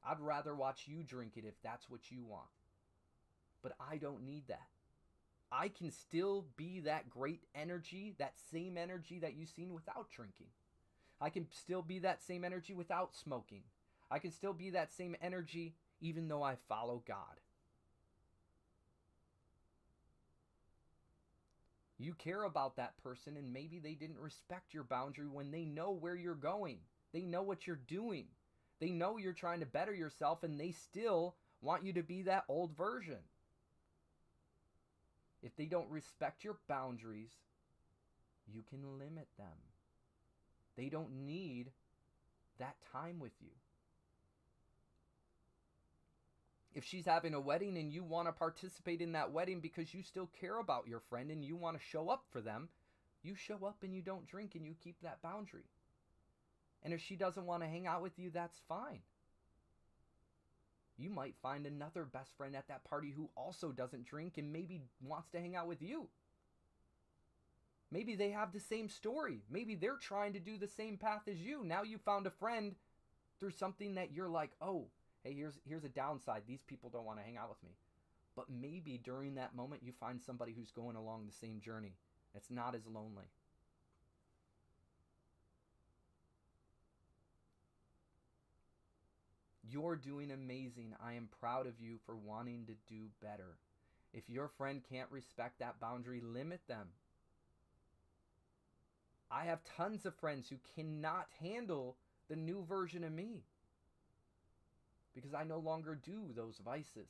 I'd rather watch you drink it if that's what you want. But I don't need that. I can still be that great energy, that same energy that you've seen without drinking. I can still be that same energy without smoking. I can still be that same energy even though I follow God. You care about that person and maybe they didn't respect your boundary when they know where you're going. They know what you're doing. They know you're trying to better yourself and they still want you to be that old version. If they don't respect your boundaries, you can limit them. They don't need that time with you. If she's having a wedding and you want to participate in that wedding because you still care about your friend and you want to show up for them, you show up and you don't drink and you keep that boundary. And if she doesn't want to hang out with you, that's fine. You might find another best friend at that party who also doesn't drink and maybe wants to hang out with you. Maybe they have the same story. Maybe they're trying to do the same path as you. Now you found a friend through something that you're like, oh, hey, here's a downside. These people don't want to hang out with me. But maybe during that moment you find somebody who's going along the same journey. It's not as lonely. You're doing amazing. I am proud of you for wanting to do better. If your friend can't respect that boundary, limit them. I have tons of friends who cannot handle the new version of me because I no longer do those vices.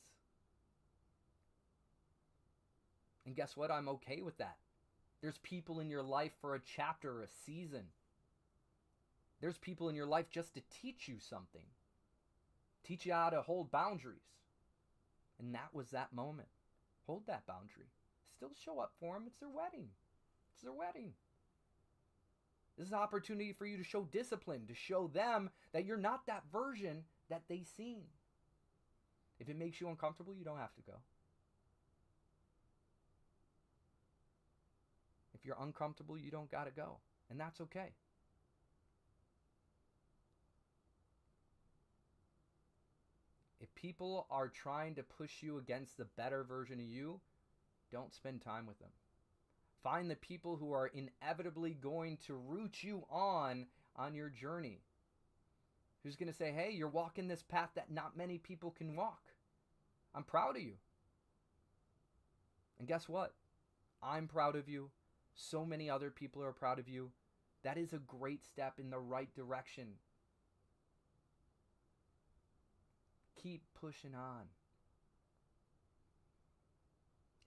And guess what? I'm okay with that. There's people in your life for a chapter, a season. There's people in your life just to teach you something. Teach you how to hold boundaries. And that was that moment. Hold that boundary. Still show up for them. It's their wedding. It's their wedding. This is an opportunity for you to show discipline, to show them that you're not that version that they seen. If it makes you uncomfortable, you don't have to go. If you're uncomfortable, you don't got to go. And that's okay. If people are trying to push you against the better version of you, don't spend time with them. Find the people who are inevitably going to root you on your journey. Who's going to say, hey, you're walking this path that not many people can walk. I'm proud of you. And guess what? I'm proud of you. So many other people are proud of you. That is a great step in the right direction. Keep pushing on.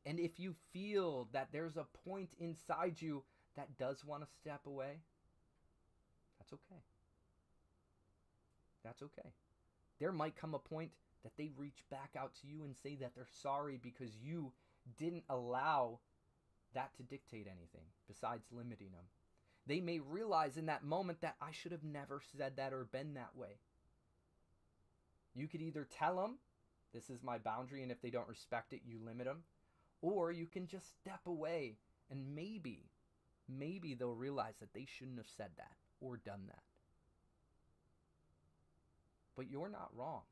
And if you feel that there's a point inside you that does want to step away, that's okay. That's okay. There might come a point that they reach back out to you and say that they're sorry because you didn't allow that to dictate anything besides limiting them. They may realize in that moment that I should have never said that or been that way. You could either tell them, this is my boundary, and if they don't respect it, you limit them. Or you can just step away and maybe they'll realize that they shouldn't have said that or done that. But you're not wrong.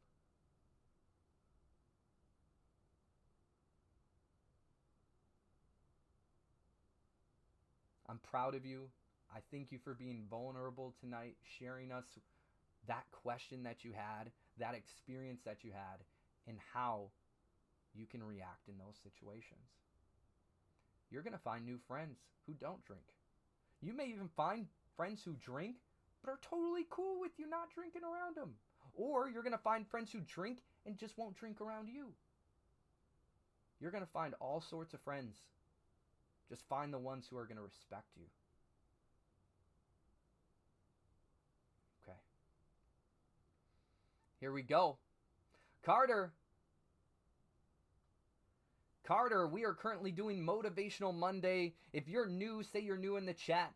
I'm proud of you. I thank you for being vulnerable tonight, sharing us that question that you had, that experience that you had, and how you can react in those situations. You're going to find new friends who don't drink. You may even find friends who drink but are totally cool with you not drinking around them. Or you're going to find friends who drink and just won't drink around you. You're going to find all sorts of friends. Just find the ones who are going to respect you. Okay. Here we go. Carter, we are currently doing Motivational Monday. If you're new, say you're new in the chat.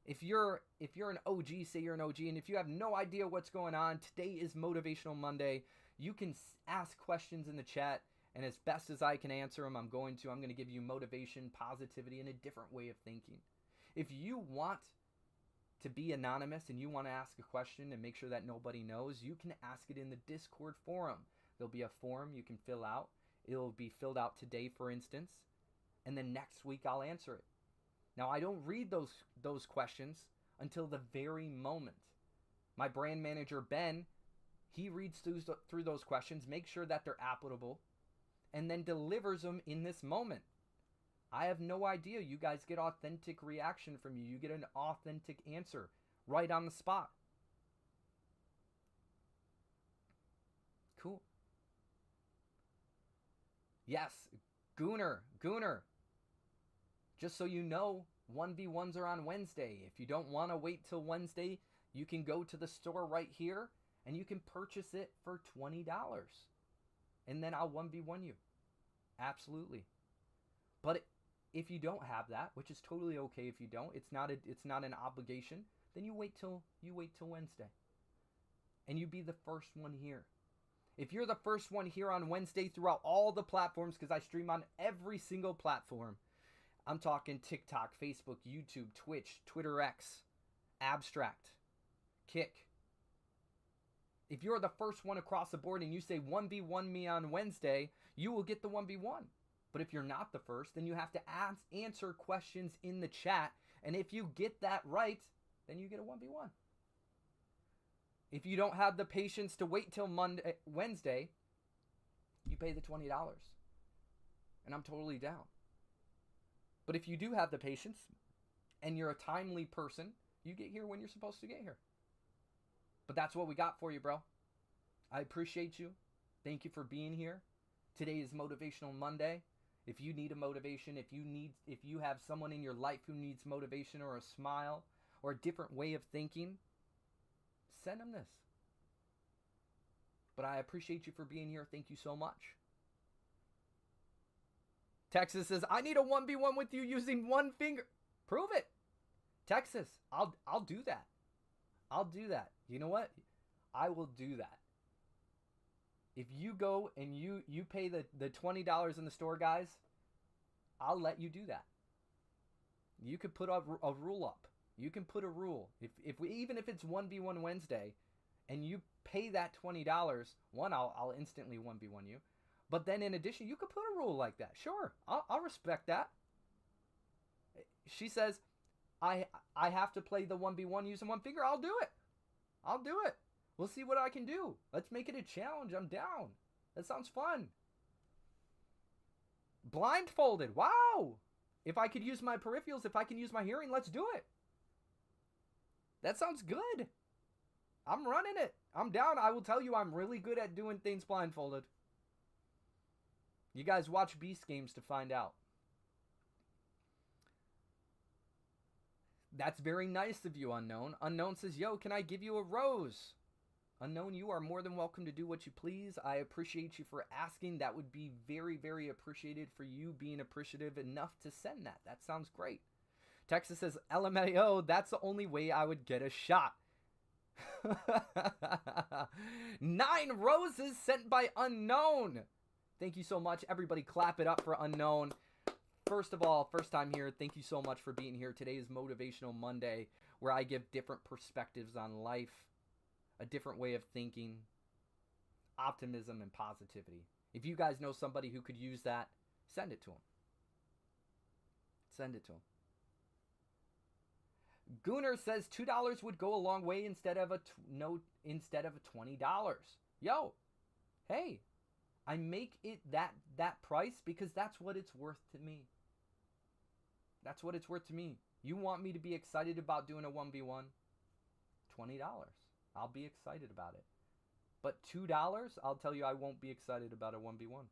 If you're an OG, say you're an OG. And if you have no idea what's going on, today is Motivational Monday. You can ask questions in the chat, and as best as I can answer them, I'm going to give you motivation, positivity, and a different way of thinking. If you want to be anonymous and you want to ask a question and make sure that nobody knows, you can ask it in the Discord forum. There'll be a form you can fill out. It'll be filled out today, for instance, and then next week I'll answer it. Now, I don't read those questions until the very moment. My brand manager, Ben, he reads through those questions, makes sure that they're applicable, and then delivers them in this moment. I have no idea. You guys get authentic reaction from you. You get an authentic answer right on the spot. Cool. Yes, Gooner. Just so you know, 1v1s are on Wednesday. If you don't want to wait till Wednesday, you can go to the store right here and you can purchase it for $20. And then I'll 1v1 you. Absolutely. But if you don't have that, which is totally okay if you don't, it's not an obligation, then you wait till Wednesday. And you be the first one here. If you're the first one here on Wednesday throughout all the platforms, because I stream on every single platform, I'm talking TikTok, Facebook, YouTube, Twitch, Twitter X, Abstract, Kick. If you're the first one across the board and you say 1v1 me on Wednesday, you will get the 1v1. But if you're not the first, then you have to answer questions in the chat. And if you get that right, then you get a 1v1. If you don't have the patience to wait till Wednesday, you pay the $20. And I'm totally down. But if you do have the patience and you're a timely person, you get here when you're supposed to get here. But that's what we got for you, bro. I appreciate you. Thank you for being here. Today is Motivational Monday. If you need a motivation, if you have someone in your life who needs motivation or a smile or a different way of thinking, send them this. But I appreciate you for being here. Thank you so much. Texas says, I need a 1v1 with you using one finger. Prove it. Texas, I'll do that. I'll do that. You know what? I will do that. If you go and you pay the $20 in the store, guys, I'll let you do that. You could put a rule up. You can put a rule. Even if it's 1v1 Wednesday and you pay that $20, one, I'll instantly 1v1 you. But then in addition, you could put a rule like that. Sure, I'll respect that. She says, I have to play the 1v1 using one finger. I'll do it. We'll see what I can do. Let's make it a challenge. I'm down. That sounds fun. Blindfolded. Wow. If I could use my peripherals, if I can use my hearing, let's do it. That sounds good. I'm running it. I'm down. I will tell you, I'm really good at doing things blindfolded. You guys watch Beast Games to find out. That's very nice of you, Unknown. Unknown says, yo, can I give you a rose? Unknown, you are more than welcome to do what you please. I appreciate you for asking. That would be very, very appreciated for you being appreciative enough to send that. That sounds great. Texas says, LMAO, that's the only way I would get a shot. 9 roses sent by Unknown. Thank you so much. Everybody clap it up for Unknown. First of all, first time here, thank you so much for being here. Today is Motivational Monday, where I give different perspectives on life, a different way of thinking, optimism, and positivity. If you guys know somebody who could use that, send it to them. Send it to them. Gooner says $2 would go a long way instead of $20. Yo, hey, I make it that price because that's what it's worth to me. That's what it's worth to me. You want me to be excited about doing a 1v1? $20. I'll be excited about it. But $2, I'll tell you I won't be excited about a 1v1.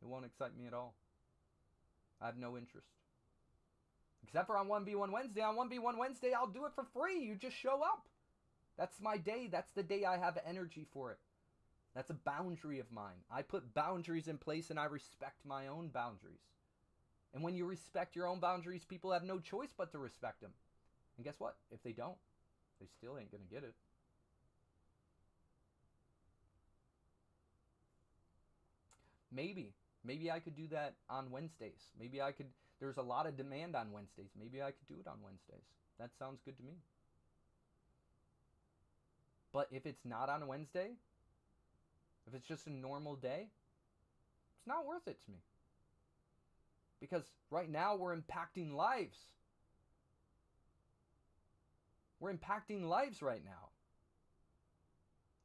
It won't excite me at all. I have no interest. Except for on 1v1 Wednesday. On 1v1 Wednesday, I'll do it for free. You just show up. That's my day. That's the day I have energy for it. That's a boundary of mine. I put boundaries in place and I respect my own boundaries. And when you respect your own boundaries, people have no choice but to respect them. And guess what? If they don't, they still ain't going to get it. Maybe I could do that on Wednesdays. Maybe I could. There's a lot of demand on Wednesdays. Maybe I could do it on Wednesdays. That sounds good to me. But if it's not on a Wednesday, if it's just a normal day, it's not worth it to me. Because right now we're impacting lives. We're impacting lives right now.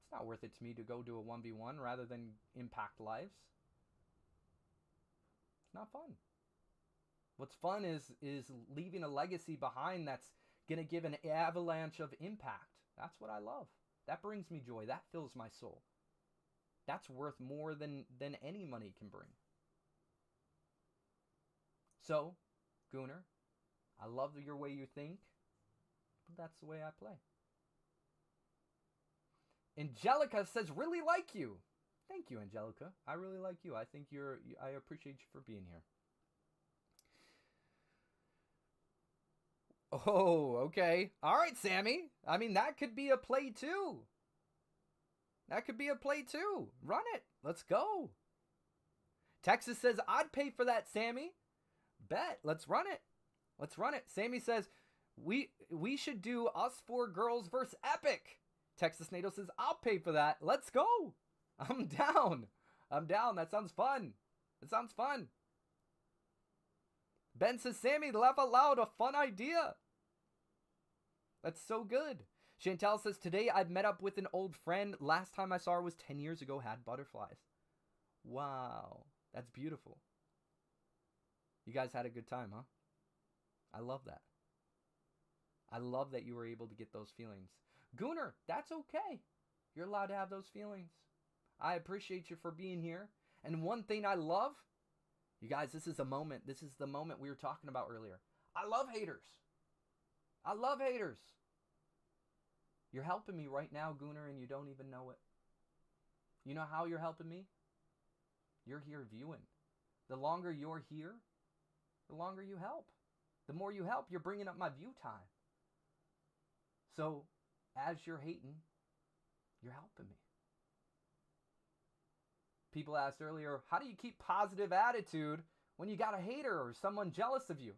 It's not worth it to me to go do a 1v1 rather than impact lives. It's not fun. What's fun is leaving a legacy behind that's going to give an avalanche of impact. That's what I love. That brings me joy. That fills my soul. That's worth more than any money can bring. So, Gooner, I love your way you think, but that's the way I play. Angelica says, really like you. Thank you, Angelica. I really like you. I think I appreciate you for being here. Oh, okay. All right, Sammy. I mean, that could be a play too. That could be a play too. Run it. Let's go. Texas says, I'd pay for that, Sammy. Bet. Let's run it. Let's run it. Sammy says, we should do us 4 girls versus Epic. Texas NATO says, I'll pay for that. Let's go. I'm down. I'm down. That sounds fun. That sounds fun. Ben says, Sammy, laugh out loud. A fun idea. That's so good. Chantel says, today I've met up with an old friend. Last time I saw her was 10 years ago. Had butterflies. Wow. That's beautiful. You guys had a good time, huh? I love that. I love that you were able to get those feelings. Gooner, that's okay. You're allowed to have those feelings. I appreciate you for being here. And one thing I love, you guys, this is a moment. This is the moment we were talking about earlier. I love haters. I love haters. You're helping me right now, Gooner, and you don't even know it. You know how you're helping me? You're here viewing. The longer you're here, the longer you help. The more you help, you're bringing up my view time. So, as you're hating, you're helping me. People asked earlier, how do you keep positive attitude when you got a hater or someone jealous of you?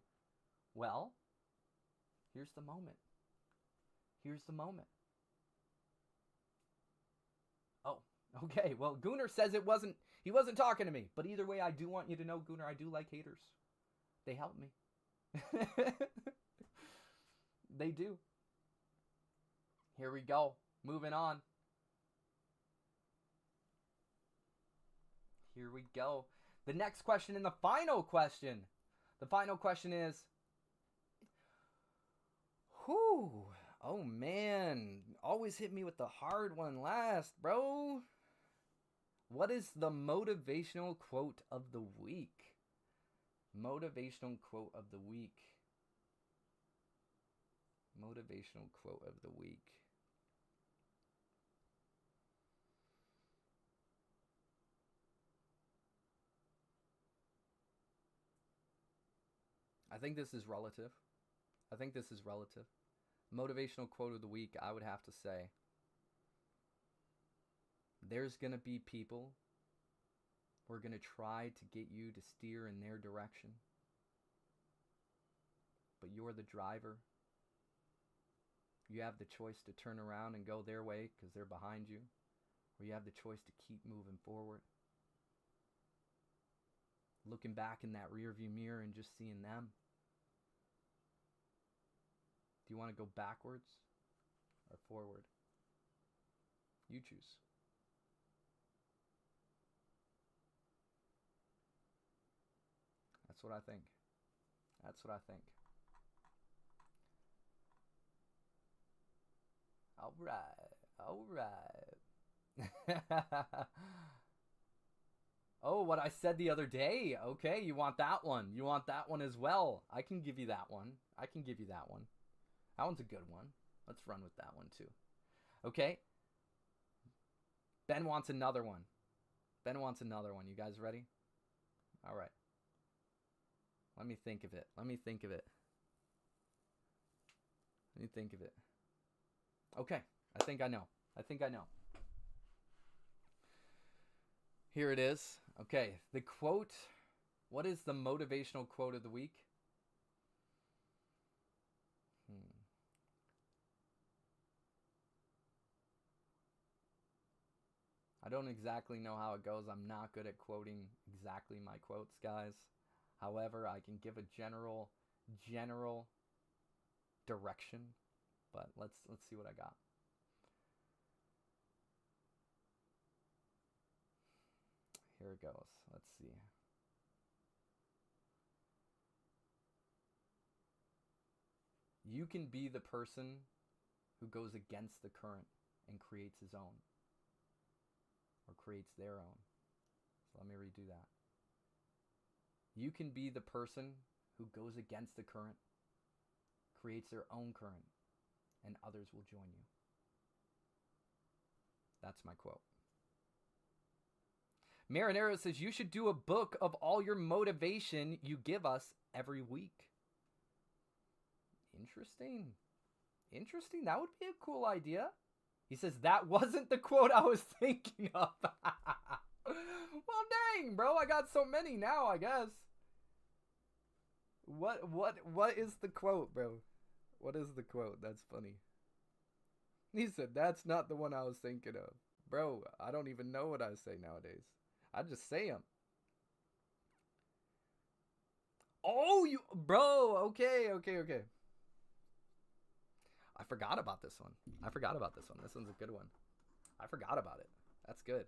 Well, here's the moment. Here's the moment. Oh, okay. Well, Gooner says he wasn't talking to me. But either way, I do want you to know, Gooner, I do like haters. They help me. They do. Here we go. Moving on. Here we go. The next question and the final question. The final question is, whew, oh man, always hit me with the hard one last, bro. What is the motivational quote of the week? Motivational quote of the week. Motivational quote of the week. I think this is relative. Motivational quote of the week, I would have to say, there's going to be people who are going to try to get you to steer in their direction. But you're the driver. You have the choice to turn around and go their way because they're behind you. Or you have the choice to keep moving forward. Looking back in that rearview mirror and just seeing them. Do you want to go backwards or forward? You choose. That's what I think. All right. Oh, what I said the other day. Okay, you want that one. You want that one as well. I can give you that one. That one's a good one. Let's run with that one too. Okay. Ben wants another one. You guys ready? All right. Let me think of it. Okay. I think I know. Here it is. Okay. The quote. What is the motivational quote of the week? I don't exactly know how it goes. I'm not good at quoting exactly my quotes, guys. However, I can give a general direction, but let's see what I got. Here it goes. Let's see. You can be the person who goes against the current and creates his own. Or creates their own. So let me redo that. You can be the person who goes against the current, creates their own current, and others will join you. That's my quote. Marinero says, you should do a book of all your motivation you give us every week. Interesting. That would be a cool idea. He says, that wasn't the quote I was thinking of. Well, dang, bro. I got so many now, I guess. What is the quote, bro? What is the quote? That's funny. He said, that's not the one I was thinking of. Bro, I don't even know what I say nowadays. I just say them. Oh, bro. Okay. I forgot about this one. This one's a good one. I forgot about it. That's good.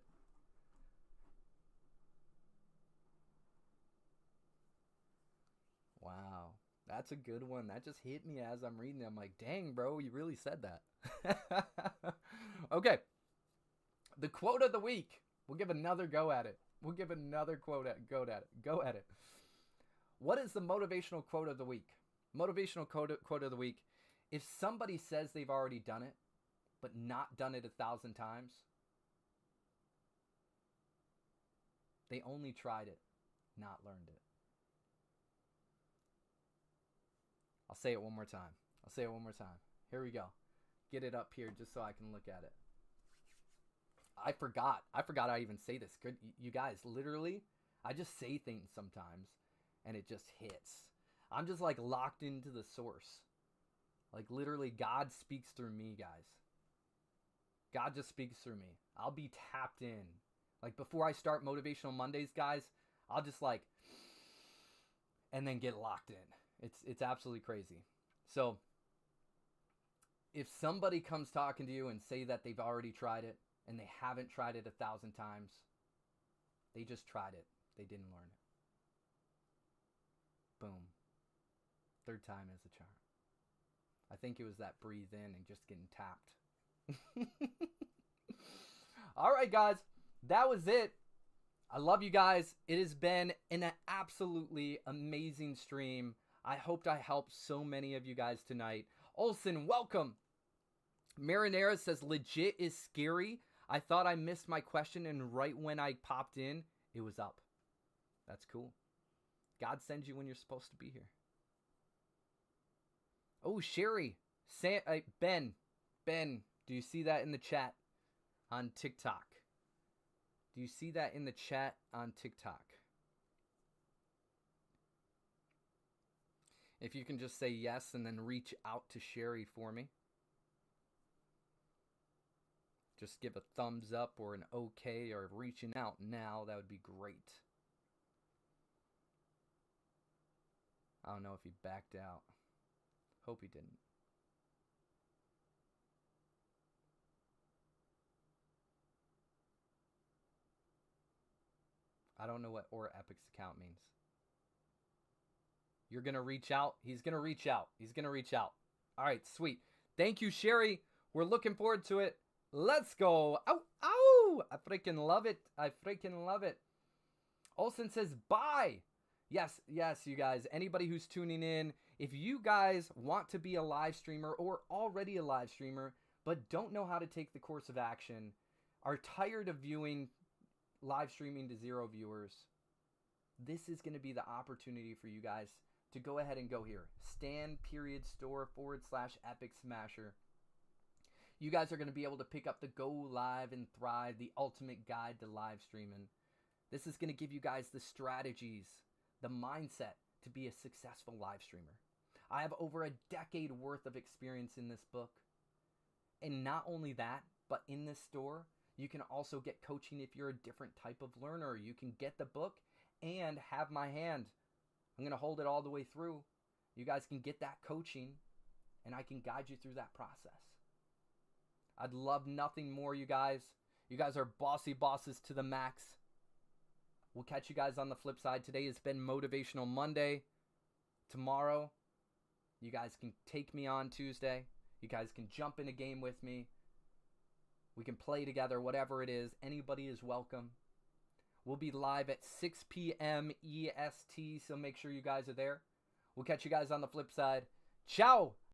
Wow. That's a good one. That just hit me as I'm reading it. I'm like, dang, bro, you really said that. Okay. The quote of the week. We'll give another go at it. Go at it. What is the motivational quote of the week? Motivational quote of the week. If somebody says they've already done it, but not done it 1,000 times, they only tried it, not learned it. I'll say it one more time. Here we go. Get it up here just so I can look at it. I forgot I even say this. Good, you guys, literally, I just say things sometimes and it just hits. I'm just like locked into the source. Like literally God speaks through me, guys. God just speaks through me. I'll be tapped in. Like before I start Motivational Mondays, guys, I'll just like, and then get locked in. It's absolutely crazy. So if somebody comes talking to you and say that they've already tried it and they haven't tried it 1,000 times, they just tried it. They didn't learn it. Boom. Third time is a charm. I think it was that breathe in and just getting tapped. All right, guys. That was it. I love you guys. It has been an absolutely amazing stream. I hoped I helped so many of you guys tonight. Olson, welcome. Marinara says, legit is scary. I thought I missed my question, and right when I popped in, it was up. That's cool. God sends you when you're supposed to be here. Oh, Sherry. Ben, do you see that in the chat on TikTok? Do you see that in the chat on TikTok? If you can just say yes and then reach out to Sherry for me. Just give a thumbs up or an okay or reaching out now. That would be great. I don't know if he backed out. Hope he didn't. I don't know what or Epic's account means. You're going to reach out? He's going to reach out. He's going to reach out. All right, sweet. Thank you, Sherry. We're looking forward to it. Let's go. Ow, ow. I freaking love it. I freaking love it. Olsen says, bye. Yes, you guys. Anybody who's tuning in, if you guys want to be a live streamer or already a live streamer, but don't know how to take the course of action, are tired of viewing live streaming to 0 viewers, this is going to be the opportunity for you guys to go ahead and go here. Stan.store/Epic Smasher. You guys are going to be able to pick up the Go Live and Thrive, the ultimate guide to live streaming. This is going to give you guys the strategies, the mindset to be a successful live streamer. I have over a decade worth of experience in this book. And not only that, but in this store, you can also get coaching if you're a different type of learner. You can get the book and have my hand. I'm going to hold it all the way through. You guys can get that coaching, and I can guide you through that process. I'd love nothing more, you guys. You guys are bossy bosses to the max. We'll catch you guys on the flip side. Today has been Motivational Monday. Tomorrow, you guys can take me on Tuesday. You guys can jump in a game with me. We can play together, whatever it is. Anybody is welcome. We'll be live at 6 p.m. EST, so make sure you guys are there. We'll catch you guys on the flip side. Ciao!